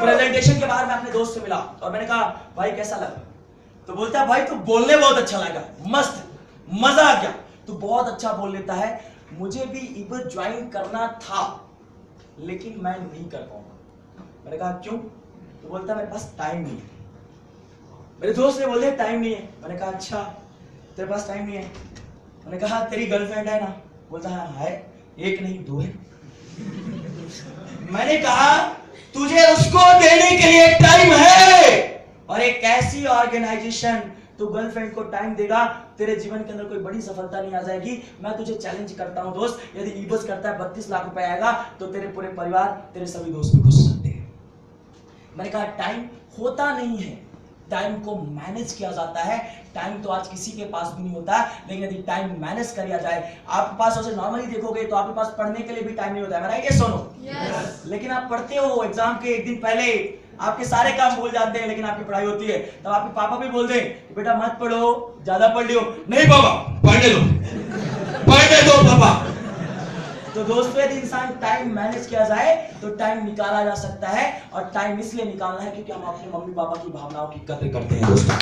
प्रेजेंटेशन के बाद मैं अपने दोस्त से मिला और मैंने कहा भाई कैसा लगा? तो बोलता है भाई तू बोलने बहुत अच्छा लगा, मस्त, मजा आ गया, तू बहुत अच्छा बोल लेता है। मुझे भी ईबुस ज्वाइन करना था लेकिन मैं नहीं कर पाऊंगा। मैंने कहा क्यों? तो बोलता है मेरे पास टाइम नहीं है। मेरे दोस्त ने बोले टाइम नहीं है। मैंने कहा अच्छा तेरे पास टाइम नहीं है? मैंने कहा तेरी गर्लफ्रेंड है ना? बोलता है एक नहीं दो है। मैंने कहा तुझे उसको देने के लिए टाइम है, और एक ऐसी ऑर्गेनाइजेशन तू गर्लफ्रेंड को टाइम देगा तेरे जीवन के अंदर कोई बड़ी सफलता नहीं आ जाएगी। मैं तुझे चैलेंज करता हूं दोस्त, यदि ईबुस करता है 32 लाख रुपए आएगा तो तेरे पूरे परिवार, तेरे सभी दोस्त भी खुश हो सकते हैं। मैंने कहा टाइम होता नहीं है, टाइम को मैनेज किया जाता है। टाइम तो आज किसी के पास भी नहीं होता, लेकिन यदि टाइम मैनेज किया जाए, आपके पास उसे नॉर्मली देखोगे तो आपके पास पढ़ने के लिए भी टाइम नहीं होता है, राइट? सुनो yes. लेकिन आप पढ़ते हो, एग्जाम के एक दिन पहले आपके सारे काम भूल जाते हैं, लेकिन आपकी पढ़ाई होती है, तब आपके पापा भी बोल दें बेटा मत पढ़ो, ज्यादा पढ़ लियो। नहीं पापा पढ़ने दो पापा। तो दोस्तों यदि इंसान टाइम मैनेज किया जाए तो टाइम निकाला जा सकता है, और टाइम इसलिए निकालना है क्योंकि हम अपने मम्मी पापा की भावनाओं की कद्र करते हैं दोस्तों।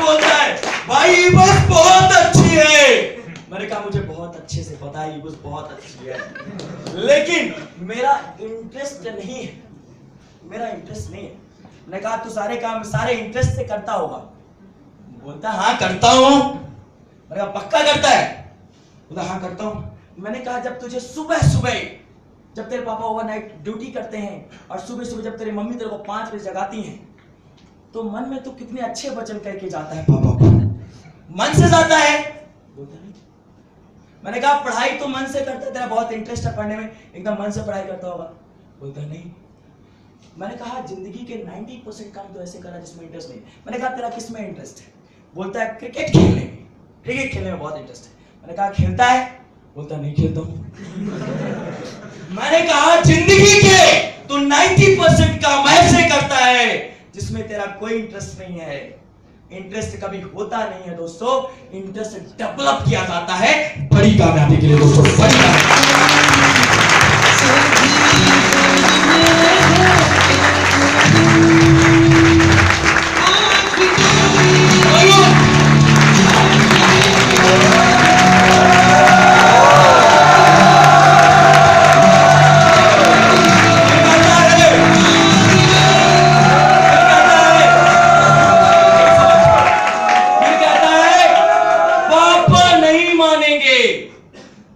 बोलता है भाई ईबुस बहुत अच्छी है। मैंने कहा मुझे बहुत अच्छे से पता है ईबुस बहुत अच्छी है, लेकिन मेरा इंटरेस्ट नहीं है, मेरा इंटरेस्ट नहीं है। मैंने कहा तू सारे काम सारे इंटरेस्ट से करता होगा? बोलता हाँ करता हूं। मैंने कहा पक्का करता है? बोला हाँ करता हूं। मैंने कहा जब तुझे सुबह सुबह, जब तेरे पापा ओवरनाइट ड्यूटी करते हैं और सुबह सुबह जब तेरी मम्मी तेरे को 5 बजे जगाती हैं, तो मन में तू कितने अच्छे वचन करके जाता है पापा को? मन से जाता है? बोलता नहीं। मैंने कहा पढ़ाई तो मन से करता है, तेरा बहुत इंटरेस्ट है पढ़ने में, एकदम मन से पढ़ाई करता होगा? बोलता नहीं। मैंने कहा जिंदगी के 90% काम तो ऐसे करा जिसमें इंटरेस्ट नहीं। मैंने कहा तेरा किस में इंटरेस्ट है? बोलता है क्रिकेट खेलने में, क्रिकेट खेलने में बहुत इंटरेस्ट है। मैंने कहा खेलता है? बोलता नहीं खेलता हूं। मैंने कहा जिंदगी के तो 90% काम ऐसे करता है जिसमें तेरा कोई इंटरेस्ट नहीं है। इंटरेस्ट कभी होता नहीं है दोस्तों, इंटरेस्ट डेवलप किया जाता है बड़ी कामयाबी के लिए दोस्तों, बड़ी कामयाबी।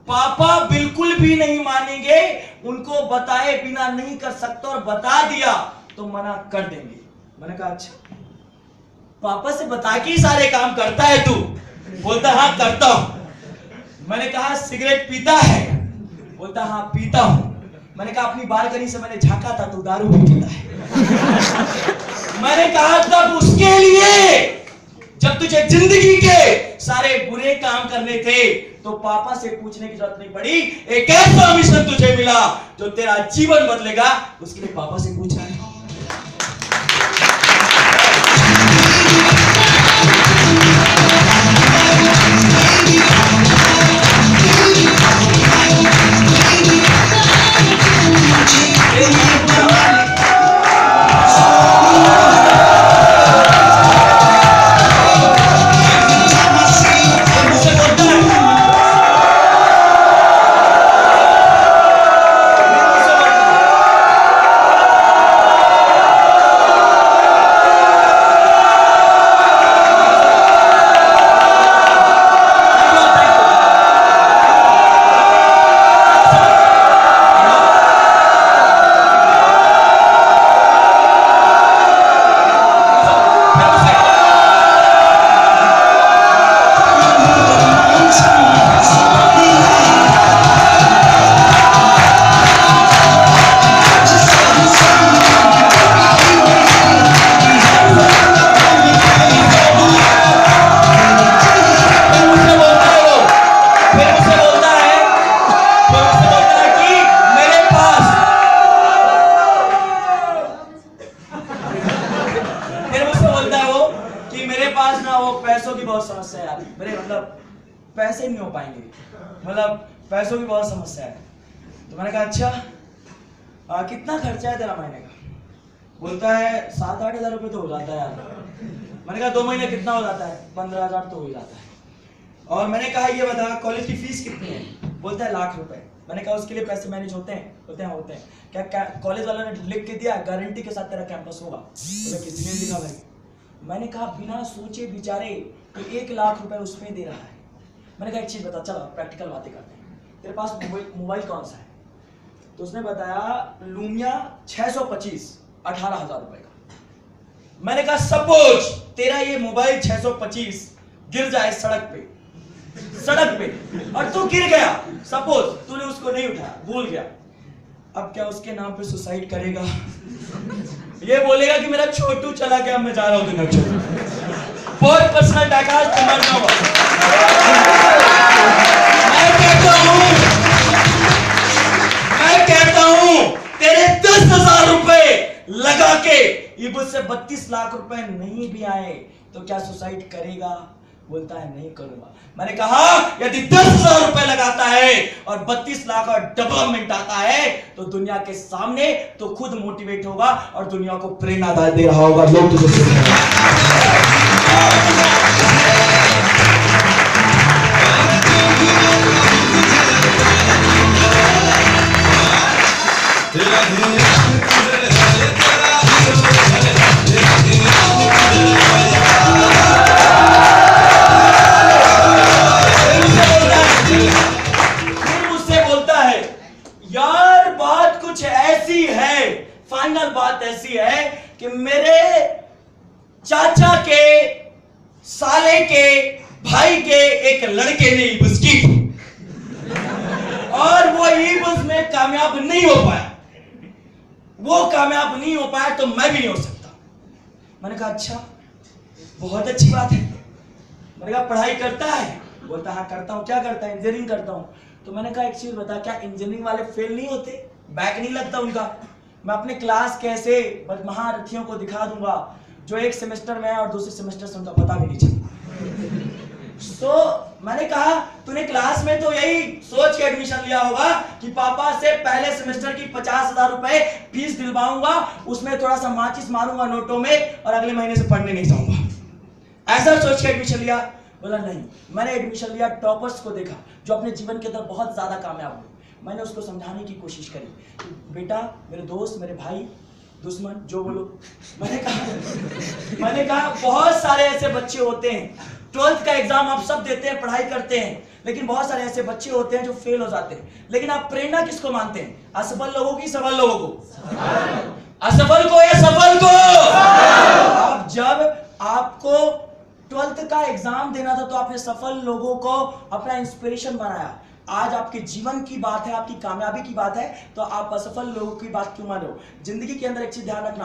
पापा बिल्कुल भी नहीं मानेंगे, उनको बताए बिना नहीं कर सकते, और बता दिया तो मना कर देंगे। मैंने कहा अच्छा पापा से बता के ही सारे काम करता है तू? बोलता हाँ करता हूं। मैंने कहा सिगरेट पीता है? बोलता हाँ पीता हूं। मैंने कहा अपनी बालकनी से मैंने झांका था तो दारू भी पीता है। मैंने कहा तब उसके लिए जब तुझे जिंदगी के सारे बुरे काम करने थे तो पापा से पूछने की जरूरत नहीं पड़ी। एक ऐसा मिशन तुझे मिला जो तेरा जीवन बदलेगा, उसके लिए पापा से पूछ रहा है। पैसों की बहुत समस्या है यार मेरे, मतलब पैसे नहीं हो पाएंगे, मतलब पैसों की बहुत समस्या है। तो मैंने कहा अच्छा कितना खर्चा है तेरा महीने का? बोलता है 7-8 हज़ार रुपये तो हो जाता है यार। मैंने कहा 2 महीने कितना हो जाता है? 15,000 तो हो जाता है। और मैंने कहा ये बता कॉलेज की फीस कितनी है? बोलता है लाख रुपए। मैंने कहा उसके लिए पैसे मैनेज होते हैं? होते हैं। क्या कॉलेज वालों ने लिख के दिया गारंटी के साथ तेरा कैंपस होगा? बोले किसी ने लिखा भाई? मैंने कहा बिना सोचे बिचारे तो 1 लाख रुपए उसमें दे रहा है। मैंने कहा एक चीज बता, चलो प्रैक्टिकल बातें करते हैं, तेरे पास मोबाइल कौन सा है? तो उसने बताया लूमिया 625 18,000 रुपए का। मैंने कहा सपोज तेरा ये मोबाइल 625 गिर जाए सड़क पे और तू गिर गया, सपोज तूने उसको नहीं उठाया, भूल गया, अब क्या उसके नाम पे सुसाइड करेगा? ये बोलेगा कि मेरा छोटू चला गया, मैं जा रहा हूं दुनिया छोड़। बहुत पर्सनल डायकास्ट मरना हुआ। मैं कहता हूं तेरे 10,000 रुपए लगा के इबुल से 32 लाख रुपए नहीं भी आए तो क्या सुसाइड करेगा? बोलता है नहीं करूंगा। मैंने कहा यदि 10,000 रुपए लगाता है और 32 लाख और डेवलपमेंट आता है तो दुनिया के सामने तो खुद मोटिवेट होगा और दुनिया को प्रेरणा दे रहा होगा। लोग तुझे फाइनल बात ऐसी है कि मेरे चाचा के साले के भाई के एक लड़के ने ईबुस की और वो ईबुस में कामयाब नहीं हो पाया। वो कामयाब नहीं हो पाया तो मैं भी नहीं हो सकता। मैंने कहा अच्छा बहुत अच्छी बात है। मैंने कहा पढ़ाई करता है? बोलता हाँ करता हूँ। क्या करता है? इंजीनियरिंग करता हूँ। तो मैंने कहा एक चीज बता, क्या इंजीनियरिंग वाले फेल नहीं होते? बैक नहीं लगता उनका? मैं अपने क्लास के ऐसे महारथियों को दिखा दूंगा जो एक सेमेस्टर में है और दूसरे सेमेस्टर से उनका पता भी नहीं चलता। तो मैंने कहा तूने क्लास में तो यही सोच के एडमिशन लिया होगा कि पापा से पहले सेमेस्टर की 50,000 रुपए फीस दिलवाऊंगा, उसमें थोड़ा सा माचिस मारूंगा नोटों में और अगले महीने से पढ़ने नहीं जाऊंगा। ऐसा सोच के एडमिशन लिया? बोला नहीं, मैंने एडमिशन लिया टॉपर्स को देखा जो अपने जीवन के अंदर बहुत ज्यादा कामयाब हुए। मैंने उसको समझाने की कोशिश करी, बेटा मेरे दोस्त मेरे भाई दुश्मन जो बोलो। मैंने कहा बहुत सारे ऐसे बच्चे होते हैं 12th का एग्जाम आप सब देते हैं, पढ़ाई करते हैं, लेकिन बहुत सारे ऐसे बच्चे होते हैं जो फेल हो जाते हैं। लेकिन आप प्रेरणा किसको मानते हैं? असफल लोगों की, सफल लोगों को? असफल को या सफल को? आप जब आपको 12th का एग्जाम देना था तो आपने सफल लोगों को अपना इंस्पिरेशन बनाया। आज आपके जीवन की बात है, आपकी कामयाबी की बात है, तो आप असफल लोगों की बात क्यों मान रहे हो? जिंदगी के अंदर एक चीज ध्यान रखना,